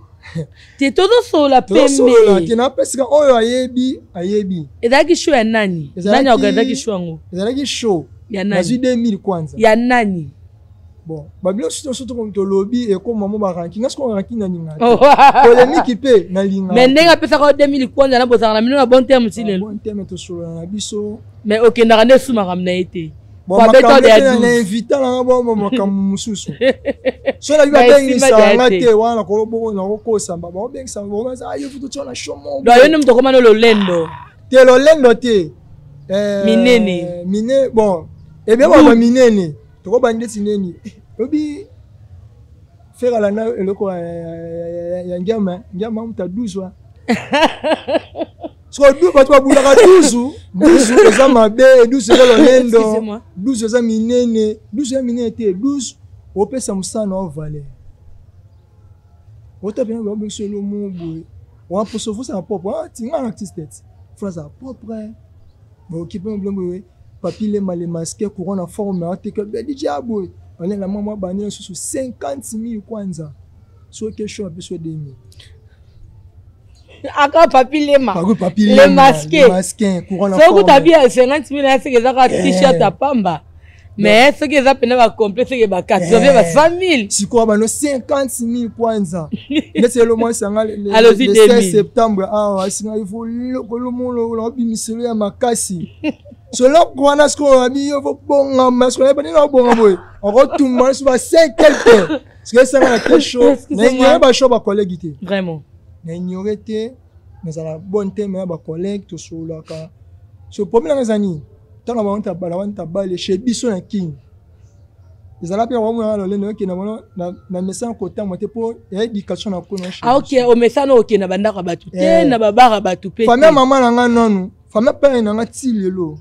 ti todo sola pembe ti na pesika oyo ayebi ezaki show ya nani organizaki show ngo ezaki show ya nani nazi 2000 kwanza ya nani bon babilo surtout comme to lobby et comme maman ba ranking est-ce qu'on ranking na ninga polémique pe na linga mais ndenga pesa ko 2000 kwanza na bozanga na mino na bon terme si lelo bon terme to solo na biso mais OK na rende suma ramna été bon makambo na invita na bon makambo mususu so na biba bengi sa ngate wana ko bobo na ko samba ba bengi sa bo za ayo futu tona shomo do yo nem to komano lo lendo te minene bon e bien ba minene to ko bande tineni obi faire la na eloko ya ngama muta 12 wa so du ba to bula 12 eza mabe 12 eza lolendo 12 eza minene 12 eza minene te 12 opesa musana o valeur ota bien ba bingso lo mo boy wa poso fo sa propre tinga na artiste phrase à propre bon qui peut blongo papier les mal masqué courant en forme à te que DJ boy on est la maman banane sur 50000 kwanza so quelque chose un peu sur 2000 aka papier les masqué courant en forme so ku tabia 50000 na seke za ka t-shirt apamba mais ce que ça peine va complet c'est que ba 400,000 siko ba no 50000 kwanza c'est le mois sanga le 16 septembre ah singa il faut le monde lo bimiselo ya makasi solo kwana sko abi yo bonga masko ba ni no bonga boy on retombe sur 5 quelque parce que ça va quelque chose mais ba show ba collègue té vraiment na ignoré mais à la bonne thème ba collègue to solo ka so problème les amis tant on va bala chez biso na king ezala pe wamu na lolendo ke na message côté moté pour éducation na ko na ah OK o message no ke na bandaka batu te na babara batu pe famille maman na nga nonu famille père na nga ti lelo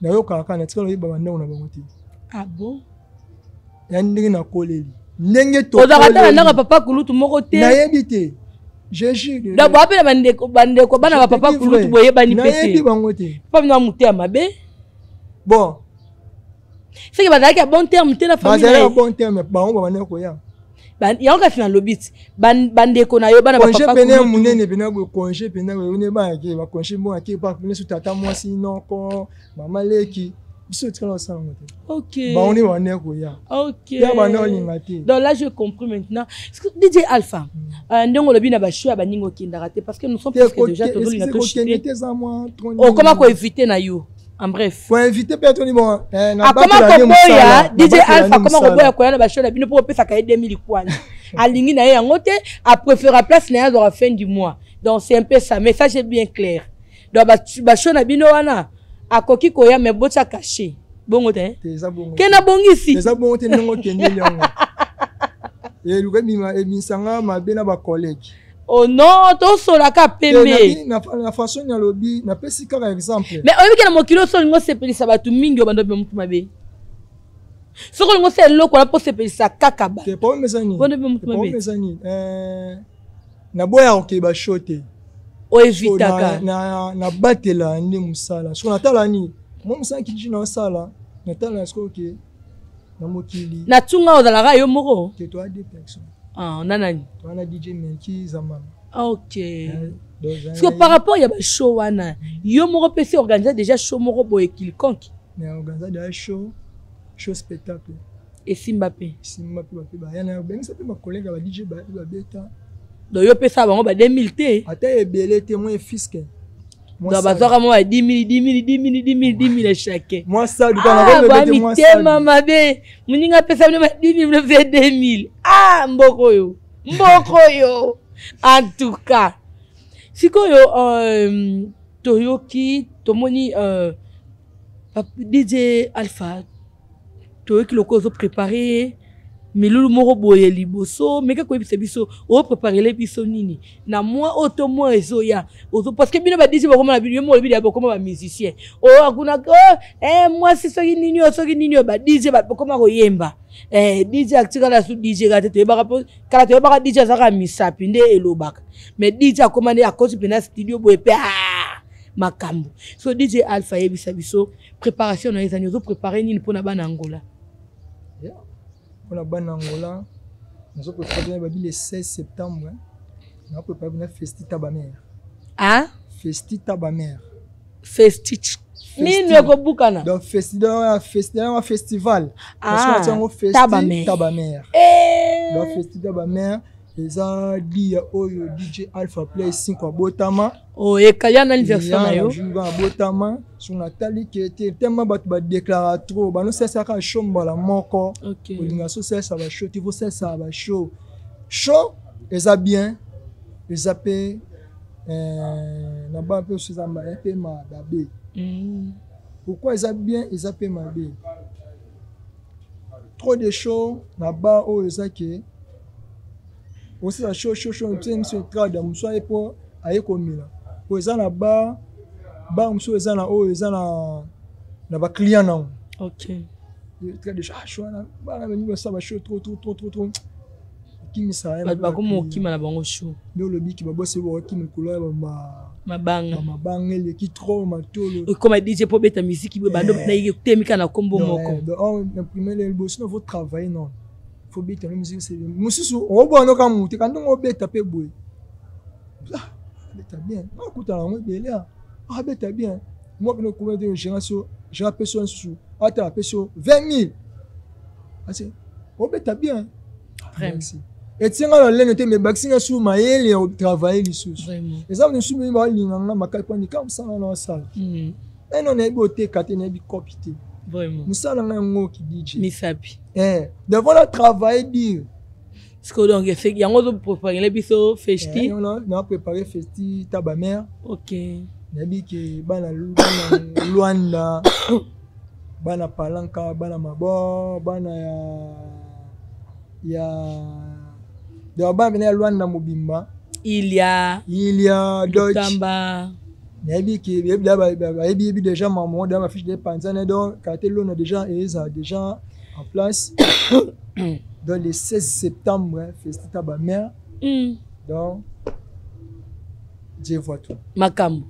na yo kaka na tikalo ba bandako na bango te ah bon ya ndenge na koleli ndenge to ozakata na papa kulutu moko te na yebite jésus da ba pe bandeko bana ba papa kulutu boye bani pete na yebi bango te pas na muté mabe bon c'est que bazaki a bon terme te na famille bazaki a bon terme bango ba ndeko ya ya ka fina lobit bandeko na yo bana ba papa congé pene munene pene bo congé pene ne ba ke ba congé mo ake pa pene su tata moi sinon ko mama leki biso tika la sala ngote ok ba on est wane ko ya ok ya ba na lingati donc là je comprends maintenant DJ Alpha ndongo lobi na ba show ya baningo kindara te parce que nous sommes presque déjà tout le monde oh comment ko éviter na yo en bref pour inviter peut-être ni bon na comment ko boya DJ Alpha comment ko boya ko na ba show na bino pour pesa ka 2000 kwani alingi na yango te a préférer place na ya à fin du mois donc c'est un peu ça mais ça c'est bien clair donc ba show na bino wana akoki koya me botsa caché bongo te kena bongisi eza bongo te ndongo kendeli yango et luka bima ebinsanga mabena ba collègue oh non to sola ka pembe na façon ya lobby na pesi ka exemple mais oyebi na mokilo so ngo sepelisa batu mingi obando be mutu mabe soko ngo se loko na po sepelisa kaka ba te po mesani bondo be mutu mabe mesani na boya ok ba shote o evitaka na batela ndi musala so na tala ni mo musala kiji na sala na tala est-ce que na mokili na tunga ozalaka yo moko que toi deux personnes ah nanani toi na DJ Menki Zamana ok parce que par rapport ya ba show wana yo moko pesi organiser déjà show moko boye quelconque mais organiser déjà show spectacle et Simbape ba yana ben ça peut ma collègue ba DJ ba beta donc yo pesa bango ba 2000 te ata ebele te moins fisque donc bazaka mo 10 000 chacun moi ça du kana ba mi te mama be muninga pesa bino 10 000 ve 2000 ah mboko yo en tout cas sikoyo toyoki tomoni DJ Alpha toyoki lokozo préparer milulu moko boye liboso meka ko biso o préparer les biso nini na moi auto moi ezoya ozo parce que bino ba DJ ba koma na bino mo bino ba koma ba musicien o akuna ko moi si soki nini ba DJ ba koma ko yemba DJ aktika la su DJ ga te ba rapport kala te ba DJ za ka misapi nde elobaka mais DJ akomande akosi pena studio boye pe makambo so DJ Alpha yebisa biso préparation na ezani ozo préparer nini pona bana Angola on a ban Angola nous avons préparé le 16 septembre on a préparé une festi tabamer ah festi tabamer festi nini ko bukana donc festival parce qu'on a festi tabamer donc festi tabamer eza dia oyo DJ Alpha Play 5 abotama oh ekaya na version na yo junga abotama sur natali qui était tellement ba déclara trop ba no sesa ka shomba la moko OK olinga so sesa ba show tifo sesa ba show eza bien eza pe na ba pe suzamba pe ma babe pourquoi eza bien eza pe ma babe trop de show na ba o eza ke aussi la show tu monsieur trada muswa epo ayekomila po eza na ba muswa eza na o eza na ba client na OK trada show na ba na ni ba show trop kimisa ba ko mo kima na bango show no lobi ki ba bosse bo kimi kulo ba mabanga le ki trop matolo comme DJ po beta musique bo bando na yektemika na kombo moko donc na premier le boss no faut travailler non faut beta la musique c'est mususu on bono ka muti quand on beta pe boy beta bien on kuta na mo belia beta bien moi que combien de génération j'ai appelé sur sous ata appelé sur 20 000 assez on beta bien merci et tiens la laine te me baxinga sous maele au travailler les sous les hommes sous me ba linganga makapa ni comme ça dans la salle et non est beauté katene bi copité vraiment musala ngo ki DJ misapi devant le travail dire ce que donc fait yango zo préparer les biso festi on a préparé festi tabamer OK nabi ke bana Luanda bana Palanka bana Mabo bana ya de ba venir Luanda Mobimba il y a Dotamba nabi ke bi déjà maman dans ma fiche de panzane donc Catelo a déjà en place dans le 16 septembre festi tabamer donc Dieu voit tout makambo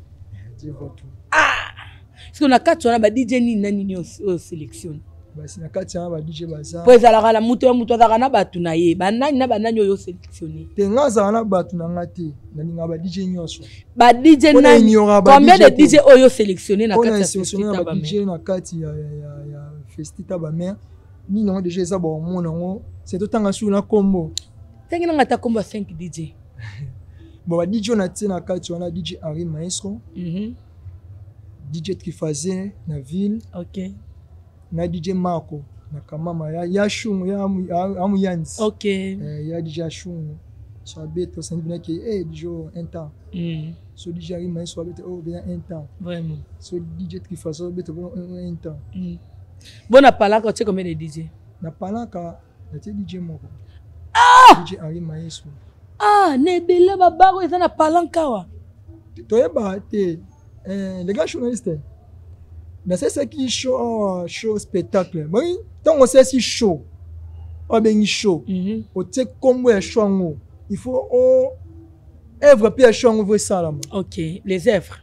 Dieu voit tout parce que na kati wana ba DJ nini nani au sélection basi na kati ya ba DJ baza po ezalaka na mutu azalaka na bato na ye banani oyo sélectionné te nga azala na bato na nga te nalinga ba DJ nyonso ba DJ nani combien de DJ oyo sélectionné na kati ya sélectionné ba DJ na kati ya festita ba mère ni non déjà eza ba mona ngo c'est tout tanga sur na combo tengi na ta combo 5 DJ bon ba DJ na tina kati wana DJ Henri Maestro DJ Trifaze na ville OK na DJ Marco na kamama ya shungu ya amu yanzi OK ya DJ shungu so abeto sandina ke dijo un temps so DJ Henri Maestro abeto bien un temps vraiment so DJ Trifaze abeto un temps bon na palaka tu sais combien de DJ na palaka na DJ moko DJ Henri Maestro ne bele babako eza na palanka wa toyeba te les gars journalistes na c'est qui show spectacle oui tant on sait si show o bengi show o te combo ya show ngo il faut œuvre puis show ngo veut ça là. OK les œuvres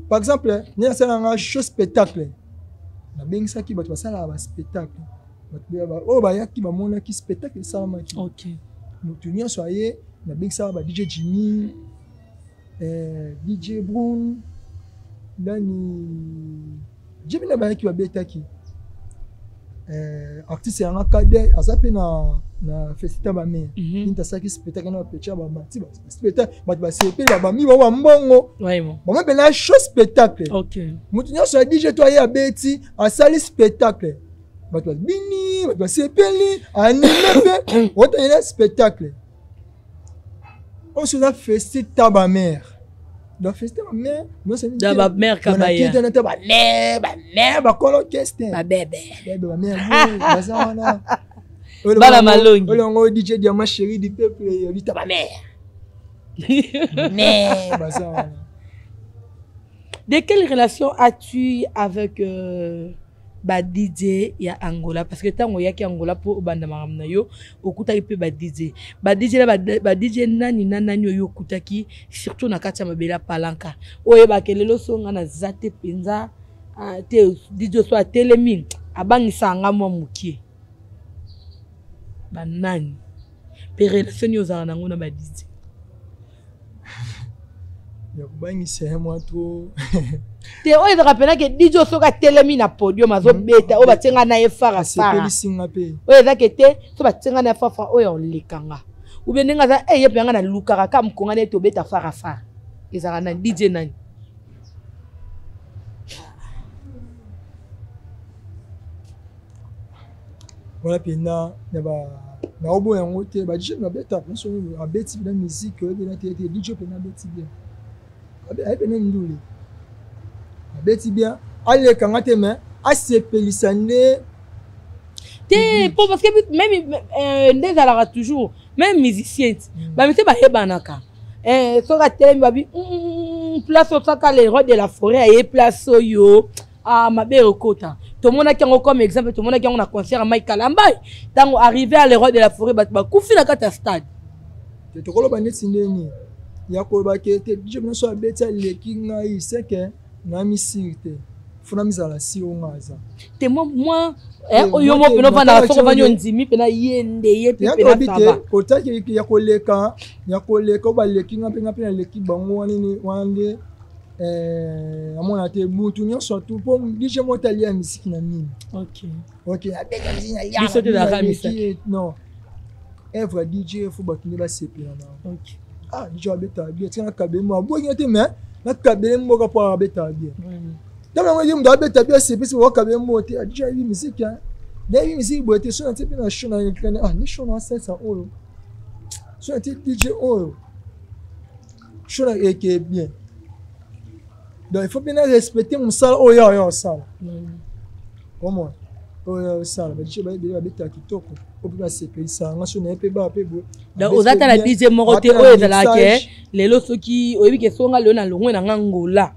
par exemple ni ça nga show spectacle na bengi ça qui ba ça là ba spectacle ba ya ki ba mona ki spectacle ça là. OK mutu nyonso aye na bengi ça ba DJ Jimmy DJ Brown Dani Jimmy na qui va betaki artiste ya ngakade azape na festival ba me inta saki spectacle na pecha ba mati ba spectacle ba sepe ba mi ba mbongo vraiment ba me na show spectacle OK mutu nyoso ya DJ to ya beti asali spectacle ba bini ba sepeli anime pe wota ina spectacle on se la festival ba mère dans festival ma mère non c'est da ba mère kabaya qui donne ba ne ba kolo question ba bébé ba mère bazana bala malongi olongo DJ Diamant chéri du peuple yobita ba mère ne bazana. De quelle relation as-tu avec ba DJ ya Angola parce que tango yaki Angola po banda maramna yo okutaki pe ba DJ ba DJ nani yo okutaki surtout na kati ya mabela palanka oye ba kelelo songa na zate penza te DJ so atelemi abangisa nga mwa mukie ba nani pe relation yo za nango na ba DJ ya kubangisa moi trop te oyo ezaka pena ke DJ soka telemi na podium azobeta oyo batenga na ye fara oyo ezake te so batenga na ye fara oyo olekanga ube ndenge aza ye mpe yanga na lukaka ka mkonga neti obeta fara ezaka na DJ nani wana pena na obo yango te ba DJ babeta so abeti na musique oyebena te DJ pena abeti bien ayepena ndule abeti bien alekanga te mais asepelisa nde te po parce que même ndezalaka toujours même musicien bamite bayebanaka soka telemi babi place osaka le roi de la forêt aye place oyo mabe ekota tomonaki yango comme exemple tomonaki yango na concert ya Mike Kalambai ntango arrivé à le roi de la forêt bato bakufi na kati ya stade te tokoloba neti ndeni ya koloba ke te DJ biso abeti aleki ngai seke na misiri te funa mizala si ongaza te moi oyo mo peno vana soko vanyo ndimi pena yende ye pe pena saba kotaki ya koleka ba leki nga pe na leki bango wande amona te mutu nyonso tu po DJ motali ya misiki na nini OK abeka mizina ya biso te da ramisa non evre DJ faut bakini ba sepela na OK DJ abeta bien tina kabemo abonye te mais na kabemo ka po abeta bien dans le monde abeta bien c'est parce que kabemo te DJ yi musique d'ailleurs musique boite so na te na show na kana ni show na sensa oyo so na te DJ oyo show na eke bien donc il faut bien respecter mon sala oyo sala au moins oyo sala ba DJ ba abeta kitoko opiba sepelisa nga so na pe ba pe bo donc ozata la DJ moko te oyo ezalaka lelo soki oyebi ke songa lelo na longwe na Angola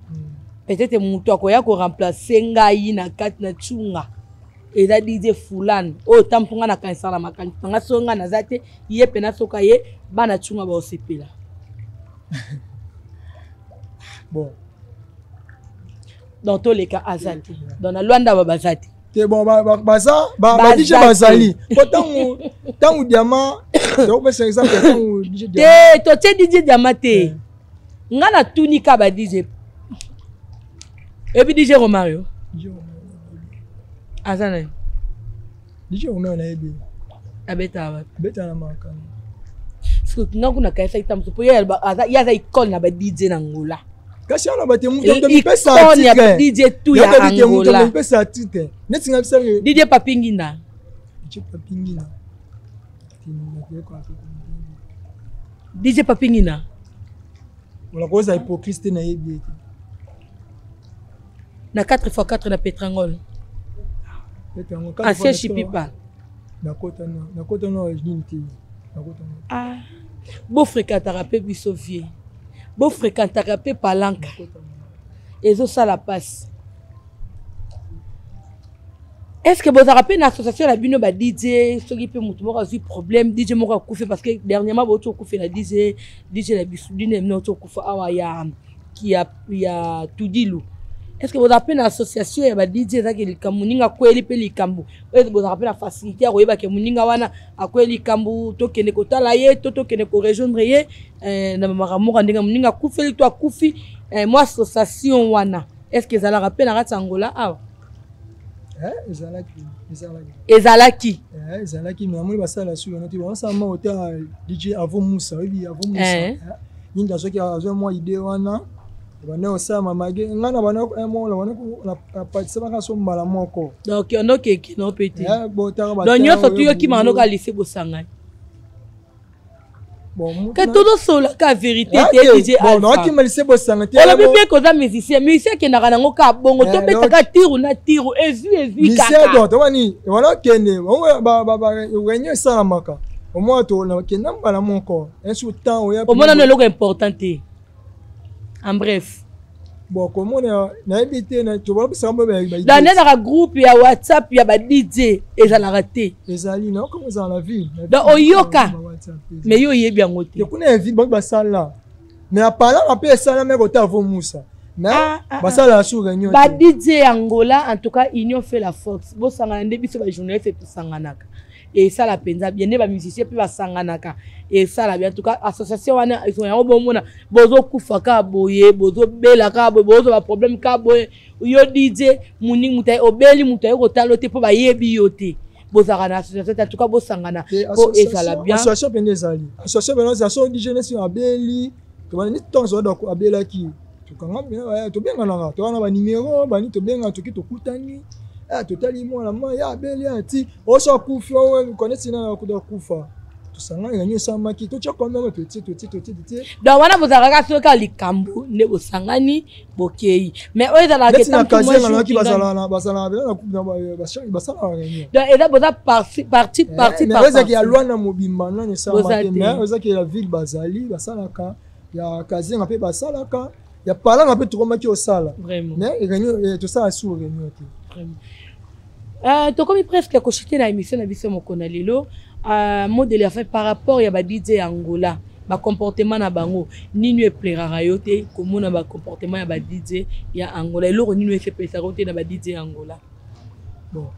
peut-être mutu akoya ko remplacer ngai na kati na tchunga eza DJ fulani oyo tampunga na kanisa la makanisa nga songa na zate ye pena soka ye bana tchunga ba osepela bon dans tous les cas azati dans la Luanda babazati te bon ba DJ bazali ko tangu diamant to pesa exemple tangu DJ diamant te to te DJ diamant te ngana tunika ba DJ et puis DJ Romario azana DJ Romario na ebi abeta na makana parce que ngakuna kaisa itamso po ya za icon na ba DJ na Angola kasi ana bate muto pesa ya DJ tu ya Angola pesa tite netinga bisa DJ Papingina DJ Papingina on a cause hypocrite na ebi na 4x4 na Petrangol ancien chipipa na kota no unité ah beau fréquentera pe biso vie beau fréquentera pe palanka ezo sala passe est-ce que vous avez une association la bino ba DJ soki pe mutu moko azui problème DJ moko akufe parce que dernièrement bo to kufe la DJ la bisudine no to kufa awa ya Tudilu. Est-ce que vous avez une association ya ba DJ za ke likambu ninga kweli pe likambu est-ce que vous avez une facilité ya koyeba ke muninga wana akweli likambu to kene ko tala ye to kene ko rejoindre ye na maramoka ndinga muninga kufeli to akufi moi association wana est-ce que ça la rappelle na Angola awa ezalaki mais amoni basala sur noti bon ça ma hotel DJ avant Moussa ninga soki azo moi idée wana bana osama mage ngana bana mola wana na participer ka so mbala moko donc on ok no petit donc nyoso tuyo ki mano ka lycée bosangani bon que tout solo ka vérité te DJ bon non ki ma lycée bosangani te on peut que za musicien ke na nango ka bongo to beta ka tiru na tiru ezu kaka lycée donc to wani wala kene ba renyo sala maka au moins to na kena mbala moko un sous temps o ya au moins no loko important te. En bref. Bon, comment on a évité tu vois ça me dans un groupe ya WhatsApp ya ba DJ et ça l'a raté. Les ali non comment ça la vie. Dans Oyoka. Mais yo yebi yango te. Tu connais vie bon ba ça là. Mais à part là après ça là mais côté avant Moussa. Mais ba ça là sur réunion. Ba DJ Angola en tout cas union fait la force. Bo sangana ndebiso ba journaliste et sanganaka. Et ça la penza bien ne ba musicien puis ba sanganaka. Et ça la bien en tout cas association wana ils sont yango bomona bozo kufaka boye bozo bela ka bozo ba problème ka boye yo DJ muni mutai obeli mutai ko talote po ba yebi yote bozaka na association en tout cas bo sangana ko et ça la bien association pendezali association benozation DJ nation abeli to ba ni tonzo do ko abela ki to kanga bien to benga na to na ba numéro ba ni to benga to ki to kutani totali moi la moi ya abeli ati o so kufa o connaître na ko do kufa. Tout ça là il y a ça maki to tchoko même petit donc wana bozaka soka likambu ne bosangani bokei mais oyo za la question moi qui basala na coupe na basala réunion donc eza boza parti mais oza ki alwa na mobimba na ne ça maki mais oza ki la ville bazali basalaka ya kazenga pe basalaka ya pala na pe to maki osala vraiment mais réunion tout ça sur réunion vraiment to comme presque kochité na émission na biso mokona lelo mot de la fin par rapport ya ba DJ Angola ba comportement na bango nini e plaira yo te komona ba comportement ya ba DJ ya Angola eloko nini e fait pesa rote na ba DJ Angola bon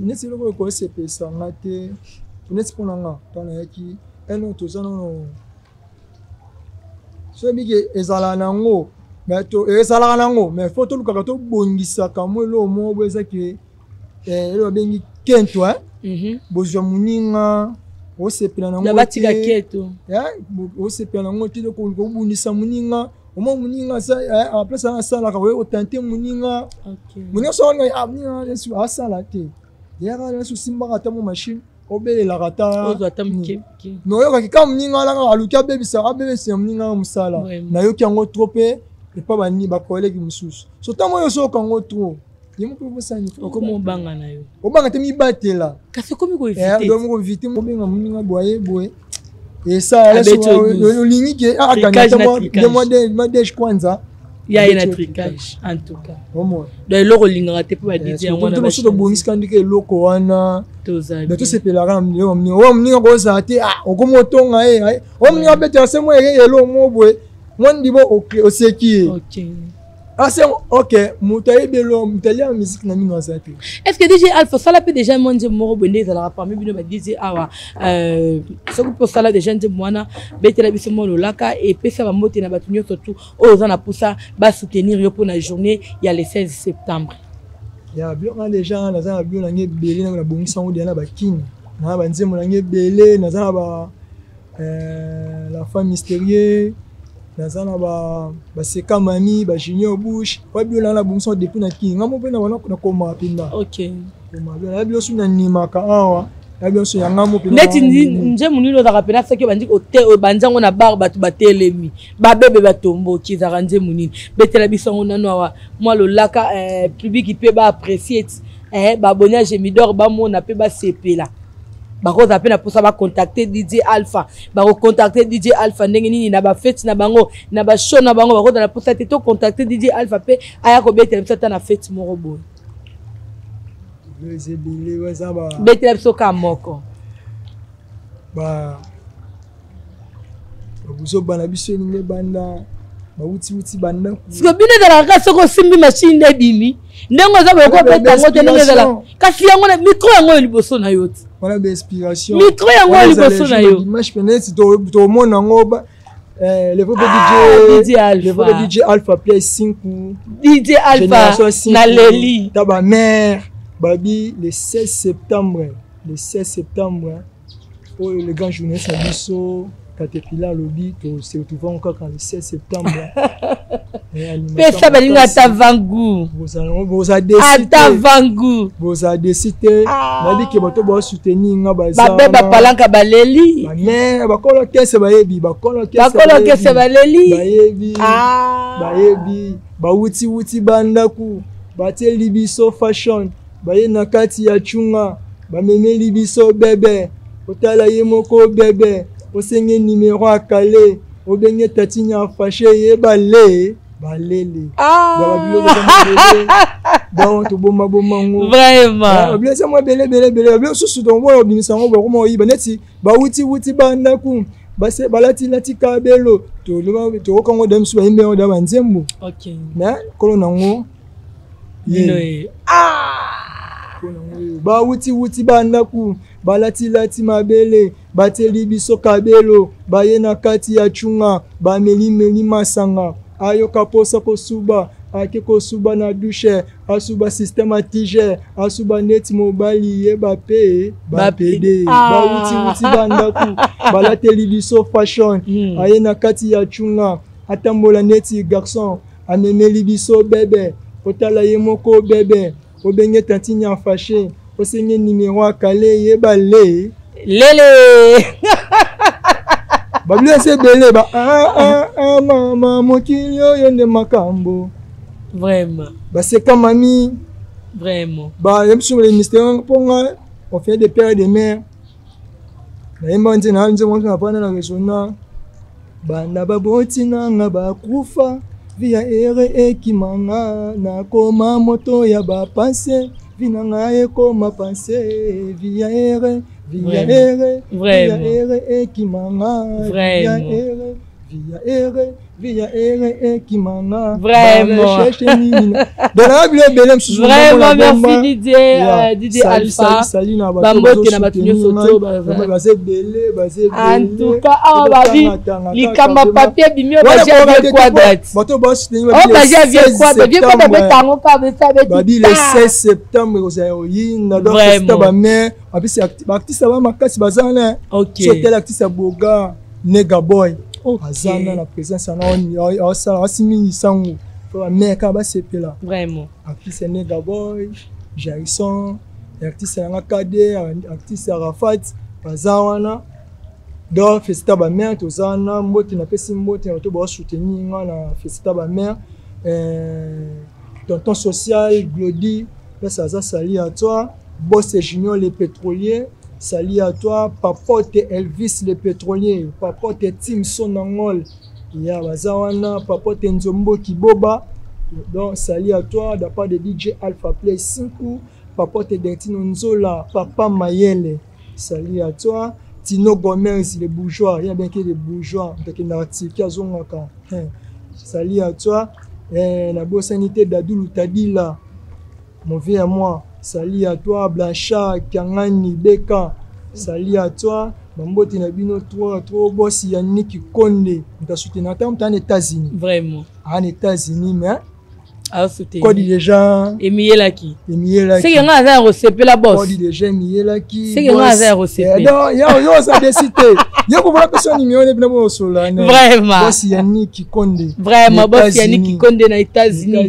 nesi loko ko se pesa ngate nesi pona nga tona yaki eno to zano so bige ezala nango mais to ezala nango mais faut to luka to bongisa kamwe lo mo bwezaki elo bengi kento bozwa muninga osepela nango batika keto osepela nango te ko bunisa muninga omo muninga sa après ça sala ka we otante muninga muninga so nga muninga lesu asala te yara lesu simba kata mo machine obelela kata ozwa tamke no yo ka muninga la aluka bebisa abebisa muninga musala na yo kyango trope et pas bani ba collègue mususu so tamo yo so kango trop yemo pe bosani okomo banga na yo obanga te mi batela kasi komi ko éviter donc ko éviter mo benga muninga boye et ça le lingi ke akanya mo de kwanza ya ina tricage en tout cas donc loko linga te pe ba DJ yango na ba so bongis kandike loko wana tozabi mais to se pela ram ni o muninga ko za te okomo tonga o muninga betela se mo elo mo boye mon dibo o seki OK Ah c'est OK, mutaye belo, mutalia musique na mino azate. Est-ce que DJ Alpha ça l'a peut déjà manger moro bende ça la parmi bino ba DJ awa ce que pour ça là déjà nze mwana betela biso molo laka et pesa ba moté na batunyo surtout oza na poussa ba soutenir yo pour la journée il y a le 16 septembre. Ya bien les gens na za bien na ngebele na bongisa ngo na ba king. Na ba nzemo na ngebele na za ba la femme mystérieuse. Nazana ba seka mami ba junior bush wa bio na bongso depuis na king ngamo pe na wana na koma pinda. OK. Koma bio na bio su na nimaka awa na bio su ya ngamo pe. Neti nje munilo za rapena saki bandi ote banzango na bar batu batelemi ba bebe batombo kizaka nje munini betela bisongo nano awa moi lo laka public pe ba apprécier ba bonya gemidor ba mona pe ba sepela. Bako za pena posa ba contacter DJ Alpha ba contacter DJ Alpha ndenge nini na ba fête na bango na ba show na bango bako na posa te to contacter DJ Alpha pe aya ko betela biso na fête moko boy bezebile waza ba betela biso ka moko ba buzo bana biso ni banda ba uti banda siko bine da la soko simbi machine de bimi ndengo za ba ko beta ngote ndenge za kasi yango na micro yango liboso na yoti. Voilà des inspirations. Micro yango liboso na yo. Dimanche peut-être to mona ngo le vrai DJ Alpha Play 5 DJ Alpha na Leli taba mère babi le 16 septembre pour le grand journée Sabiso Caterpillar lobby to se retrouver encore quand le 16 septembre. Pesa balinga tavangu. Vous a décidé. Tavangu. Vous a décidé. Nabi ke bato ba soutenir nga baza. Ba beba palanka baleli. Ba mère ba kolo kese ba yebi ba kolo kese baleli. Ba yebi. Ba yebi. Ba wuti banda ku. Ba te libiso fashion. Ba ye na kati ya chunga. Ba meme libiso bebe. Otala ye moko bebe. Osenge numéro à Calais, Obenye Tatinya fâché et balé, balele. Donc, tout bon, vraiment. Laissez-moi belé. Sous ton voix, obinissant, comment il baneti, bauti, bandaku, basse, balati, lati, kabelo, tout le tout comme on soit imbé, on d'avanzembo. Ok. Mais, colonango, bauti, bandaku, balati, lati, mabele. Bateli biso kabelo bayena kati ya chunga ba meli masanga ayo kaposa kosuba ake kosuba na douche asuba systematique asuba net mobile ye bape bapede bauti bandaku balateli biso fashion ayena kati ya chunga atambola neti garçon amemeli biso bebe otala ye moko bebe obenge tantinya fâché osenge numéro à Calais ye balé Lele. Babli c'est belé ba maman mokilio yende makambo. Vraiment. Ba c'est comme mamie. Vraiment. Ba yem sur les mystères ponga on fait des pères et des mères. Na yemba ntina nje mwanzo napana na resona. Bana babotina nga ba kufa via ere ekimanga na koma moto ya ba pensée vina nga ekoma pensée via ere via ere ekimanga via ere ekimanga vraiment merci DJ Alpha bambote na batunyo soto baze belé en tout cas on va vivre likamba papier bimio baje bien quadrate bato boss on baje bien quadrate betango ka besabe babi le 16 septembre ozayoyi na donc c'est ba mère abisi artiste ba makasi bazana OK tel artiste boga nega boy azana la présence na asimi sangu pour mère ka ba sepela vraiment artiste nega boy Jason artiste na KD artiste Arafat bazawana donc festa ba mère tozana mbote na pesi mbote na to ba soutenir nga na festa ba mère tonton social Glody ça sali à toi Boss Junior les pétroliers sali à toi Papote Elvis les pétroliers Papote Tim Sonangol ya bazawana Papote Nzombo Kiboba donc sali à toi de part de DJ Alpha Play 5 Papote Dentino Nzola Papa Mayele sali à toi Tino Gomez les bourgeois il y a bien que les bourgeois donc il y a article azongaka sali à toi La bonne sanité d'Adoulou Tadila. Mon vieux à moi. Salut à toi, Blanchard, Kangani, Beka. Salut à toi. Mambote na bino trop boss Yannick Konde. On t'a soutenu en États-Unis. Vraiment. En États-Unis, mais. Ah, soutenu. Quoi dit les gens? Emile Laki. C'est qu'il y a un recépé la bosse. Quoi dit les gens? Emile Laki. C'est qu'il y a un recépé. Non, yo, ça décidé. Yo, pour voir que son numéro n'est pas bon sur là. Vraiment. Boss Yannick Konde. Vraiment, boss Yannick Konde aux États-Unis.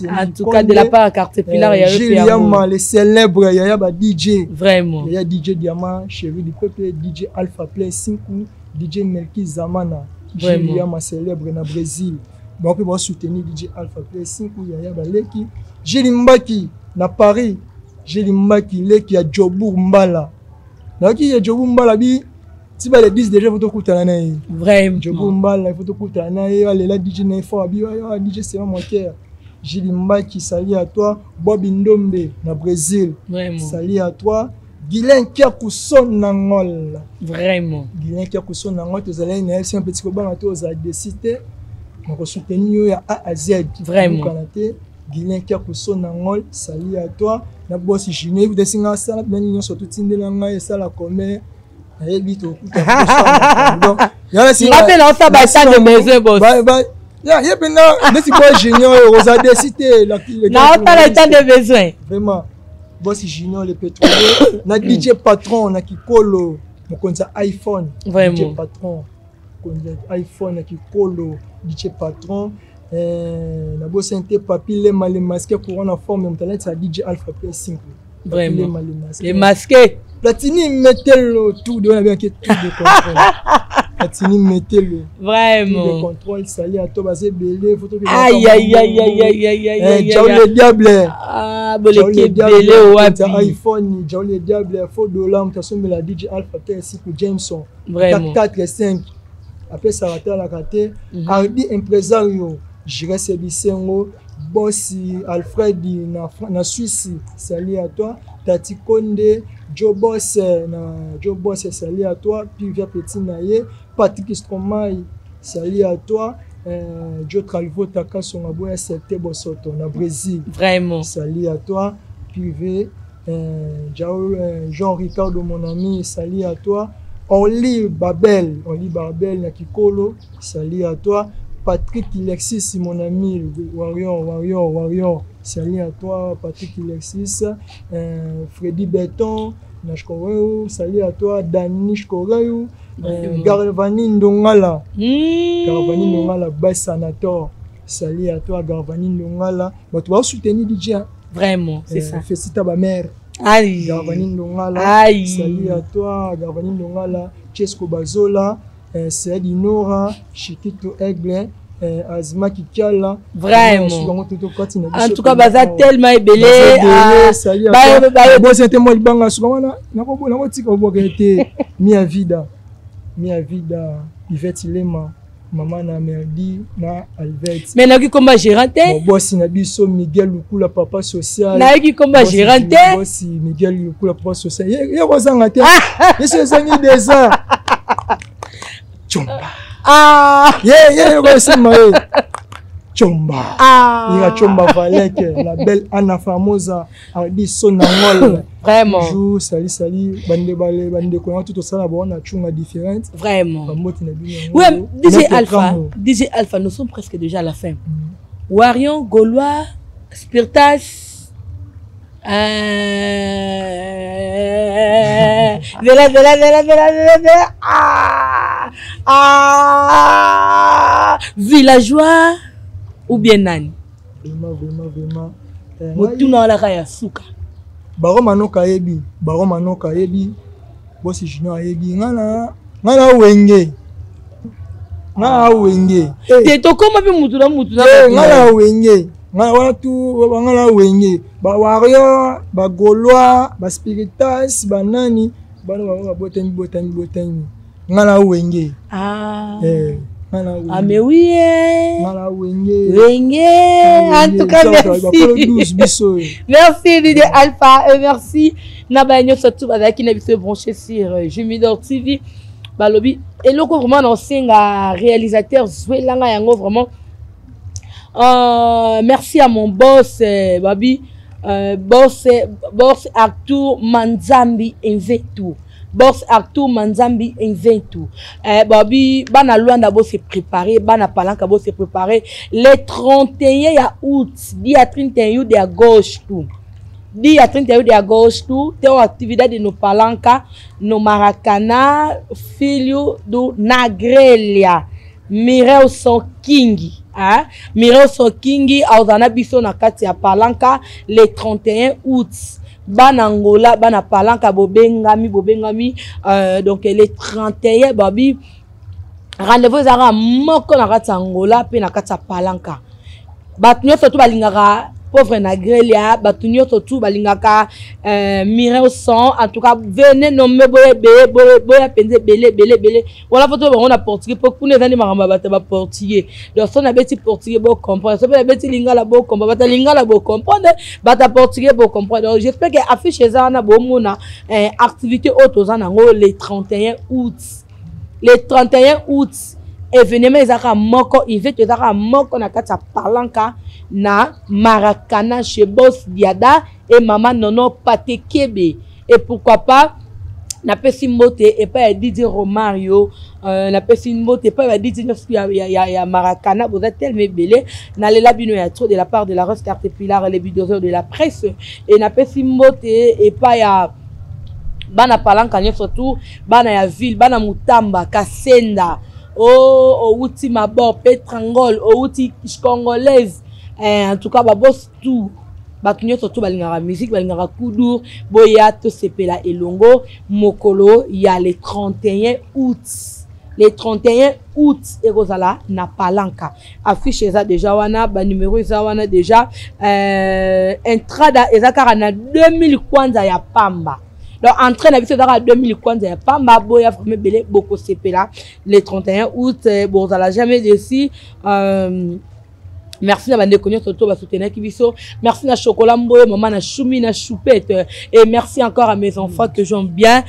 En tout cas, de la part à Quartier Pilar, il y a eu Gilliam, le célèbre, il y a DJ. Vraiment. Il y a DJ Diamant, chéri du peuple, DJ Alpha Play 5, DJ Melki Zamana. Gilliam, célèbre na Brésil. Bon, on peut soutenir DJ Alpha Play 5, il y a Baleki. Gilimbaki, na Paris. Gilimbaki, Leki, à Djobour Mbala. Donc, il y a Djobour Mbala, si les 10 déjà, il faut tout écouter. Vraiment. Djobour Mbala, il faut tout écouter. Il a DJ Nefo, DJ c'est mon cœur. Gilimbaki, salut à toi. Bobby Ndombe, na Brésil. Vraiment. Salut à toi. Guilain Kiakousson Nangol. Vraiment. Guilain Kiakousson Nangol, tu as un petit peu de décidé. On soutenir A à Z. Vraiment. Guilain Kiakousson Nangol, salut à toi. Na boss Junior, vous dessinez ça, bien nous surtout Tindélanga et ça la commet. Et vite au coup. Donc, il y a ça de maison boss. Il y a maintenant des petits juniors aux a décidé la non, pas le temps de besoin. Vraiment. Boss Junior le pétrolier, na DJ Patron na Kikolo, mon compte iPhone. Vraiment. DJ Patron, compte iPhone na Kikolo, DJ Patron. Na boss santé papi les mal masqués couronne en forme, mon talent c'est DJ Alpha Play 5. Vraiment. Les masqués. Platini mettez-le tout, on a bien que tout de contrôle. Platini mettez-le. Vraiment. Tout de contrôle, salut à toi, basé belé, photo. Aïe aïe aïe aïe aïe aïe aïe. Ciao le diable. Ah, boleke belé wapi. iPhone, ciao le diable, faux dollar, mutation de la DJ Alpha T6 pour Jameson. Vraiment. 4 et 5. Après ça raté la raté. Ardi impresario, Jire Sebisengo, Bossi Alfred na Suisse, salut à toi. Tati Konde, Joe Boss, salut à toi. Pivia Petit Naye, Patrick Stromae, salut à toi. Joe Tralvo Taka Songaboya Sete Bosoto, na Brésil. Vraiment. Salut à toi. Pivé, Jean-Ricardo, mon ami, salut à toi. Oli Babel, na Kikolo, salut à toi. Patrick Lexis, mon ami, Warrior. Salut à toi, Patrick Lexis. Freddy Beton, salut à toi, Danish Koreu. Garvani Ndongala. Garvani Ndongala, Bassanator. Salut à toi, Garvani Ndongala. Tu vas soutenir DJ. Vraiment, c'est ça. Félicite ma mère. Aïe. Garvani Ndongala. Aïe. Salut à toi, Garvani Ndongala. Chesco Bazola. C'est Dinora, Chikito Aigle, Azma Kikiala. Vraiment. En tout cas, Baza tellement ébélé. Salut à toi. Bon, c'était moi le banga. Mia Vida, Yvette Lema, Maman na Merdi, na Albert. Mais n'a qui combat gérante? Mon boss Nabiso Miguel Lukula, papa social. N'a qui combat gérante? Boss Miguel Lukula, papa social. Il y a quoi ça en tête? Il s'est amis déjà. Chomba. Chomba. Il y a Chomba Valek, la belle Anna Famosa, Ardi Sonangol. Vraiment. Bonjour, salut. Bande Koyan, tout ça là-bas, on a chunga différente. Vraiment. Oui, DJ Alpha, nous sommes presque déjà à la fin. Warion, Gaulois, Spirtas. Villageois ou bien nani? Vraiment. Motuna la kaya suka. Baro manoka yebi. Bosi junior yebi. Ngana wenge. Te to koma pe mutuna. Ngana wenge. Ngana wenge. Ba warrior, ba Gaulois, ba Spiritas, ba nani. Ba botani. Ngana wenge. Ah mais oui. Wenge. En tout cas, merci. Merci DJ Alpha et merci Nabanyo surtout avec qui n'avait branché sur Jumidor TV. Balobi et le vraiment ancien réalisateur Zwelanga yango vraiment Merci à mon boss, Babi. Boss Arthur Manzambi Invetu. Boss Arthur Manzambi Invetu. Babi, bana Luanda bo se préparer, bana Palanca bo se préparer. Le 31 août, dia 31 de agosto. Dia 31 de agosto, tem uma atividade no Palanca, no Maracanã, filho do Nagrelia, Mirelson King. Mirelson King, auzana biso na kati ya Palanca, le 31 août. Bana Angola, bana Palanca, bobengami. Donc le 31, babi, rendez-vous zara moko na kati Angola, pe na kati Palanca. Batunyo surtout balingaka pauvre Nagrelia, batunyo surtout balingaka Mirelson. En tout cas, venez nommer boya penze belé. Voilà photo on a portugais pour nous les maramba bata portugais. Donc son abeti portugais bo comprendre. So abeti lingala bo comprendre, bata lingala bo comprendre, bata portugais bo comprendre. Donc j'espère que affiche ça na bo mona activité auto za nango le 31 août. Le 31 août événement ezaka moko, event ezaka moko na kati ya Palanca na Maracana chez Boss Diada et Maman Nono Patekebe. Et pourquoi pas na pesi mbote et pas DJ Romario, na pesi mbote et pas DJ ya Maracana, vous êtes tellement belé na lela bino ya trop de la part de la Rose Caterpillar, les bulldozers de la presse, et na pesi mbote et pas ya bana Palanca surtout bana ya ville, bana Mutamba, Kasenda, outi Mabor, Petrangol, outi Congolaise. En tout cas, boss tout. Batunyo surtout balingara musique, balingara Koudour, Boya, Tosepela et Longo, Mokolo, il y a le 31 août. Le 31 août, et Rosala, na Palanca. Affiche ça déjà, wana, ba numéro ça wana déjà. Entrada, ezakara na 2000 kwanza ya Pamba. Donc, entrée na biso à 2000 kwanza ya Pamba, Boya, Frame Belé, Boko Sepela, le 31 août, Rosala jamais dessus. Merci à Bande Cognon surtout à soutenir Kibiso. Merci à Chocolat Mboye, maman na Choumi na Choupette. Et merci encore à mes enfants que j'aime bien.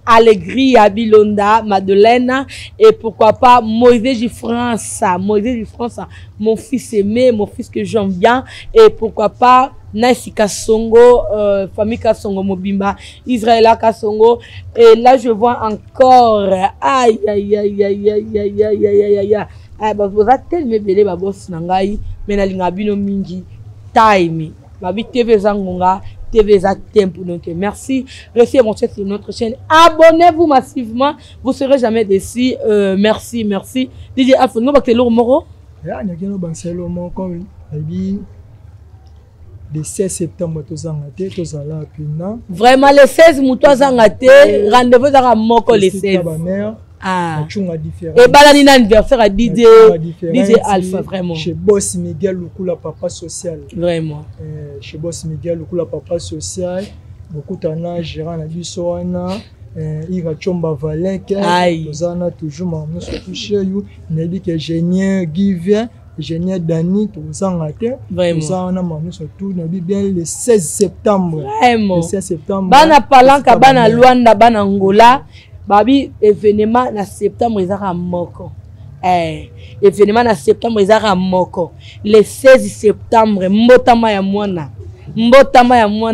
Allegri, Abilonda, Madeleine. Et pourquoi pas Moïse Gifrance. Mon fils aimé, mon fils que j'aime bien. Et pourquoi pas Naisi Kasongo, famille Kasongo Mobimba, Israël Kasongo. Et là je vois encore. Aïe. Vous êtes tellement belé, boss nangai, mais na linga bino mingi time. Babi TV Zangonga, TV za tempo. Donc merci. Restez mon sur notre chaîne. Abonnez-vous massivement. Vous serez jamais déçus. Merci. DJ Alpha, nous bakte lo moro. Ya nyakino banselo mo comme le 16 septembre tozangate tozala pina. Vraiment le 16 muto zangate, rendez-vous za moko le 16. Et balani na anniversaire à DJ Alpha, vraiment. Chez Boss Miguel Lukula Papa Social. Vraiment. Chez Boss Miguel Lukula Papa Social. Beaucoup d'années, gérant la Bissoana. Il a Chomba Valenque. Nous avons toujours mamans surtout chez vous. Il a dit que génial Guivien, génial Dani, tout ça en a été. Vraiment. Nous avons mamans surtout. Nous avons bien le 16 septembre. Vraiment. Le 16 septembre. Bana Palanca, bana Luanda, bana Angola. Babi, événement na septembre, ils ont moko. Événement na septembre, ils ont moko. Le 16 septembre, mbotama ya mwana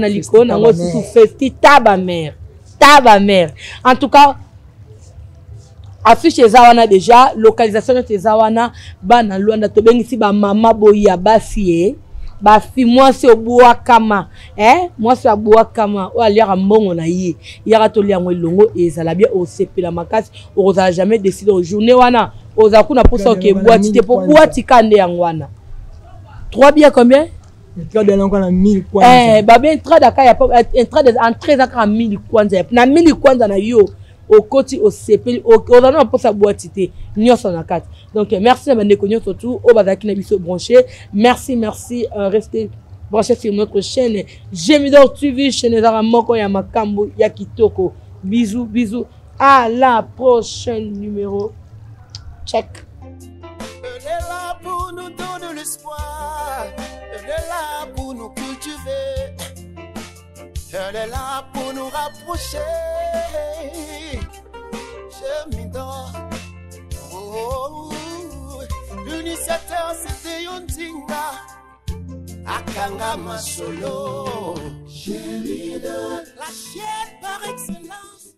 liko na ngo sous festi taba mère. En tout cas, affiche zawana déjà, localisation de zawana, bana Luanda to bengisi ba mama boya basi bafi moi c'est oboa kama moi c'est oboa kama o aliaka mbongo na ye yaka to liango longo ezala bien o sepela makasi o za jamais décider au journée wana o za kuna posa ke boîte te po boîte kande yangwana 3 billets combien entrée de l'encore na 1000 kwanza ba bien entrée d'aka ya entrée d'entrée d'aka 1000 kwanza na 1000 kwanza na yo au côté au CP au dans pour sa boîte nyonso na kati. Donc merci à Bande Cognon surtout au bazaki na biso branché. Merci restez branchés sur notre chaîne Gemidor TV, chaîne za moko ya makambo ya kitoko. Bisous à la prochaine numéro. Check. Elle est là pour nous donner l'espoir. Elle est là pour nous cultiver. Elle est là pour nous rapprocher. Je m'endors. l'initiateur c'était Yontinga Akanga Masolo. La chaîne par excellence.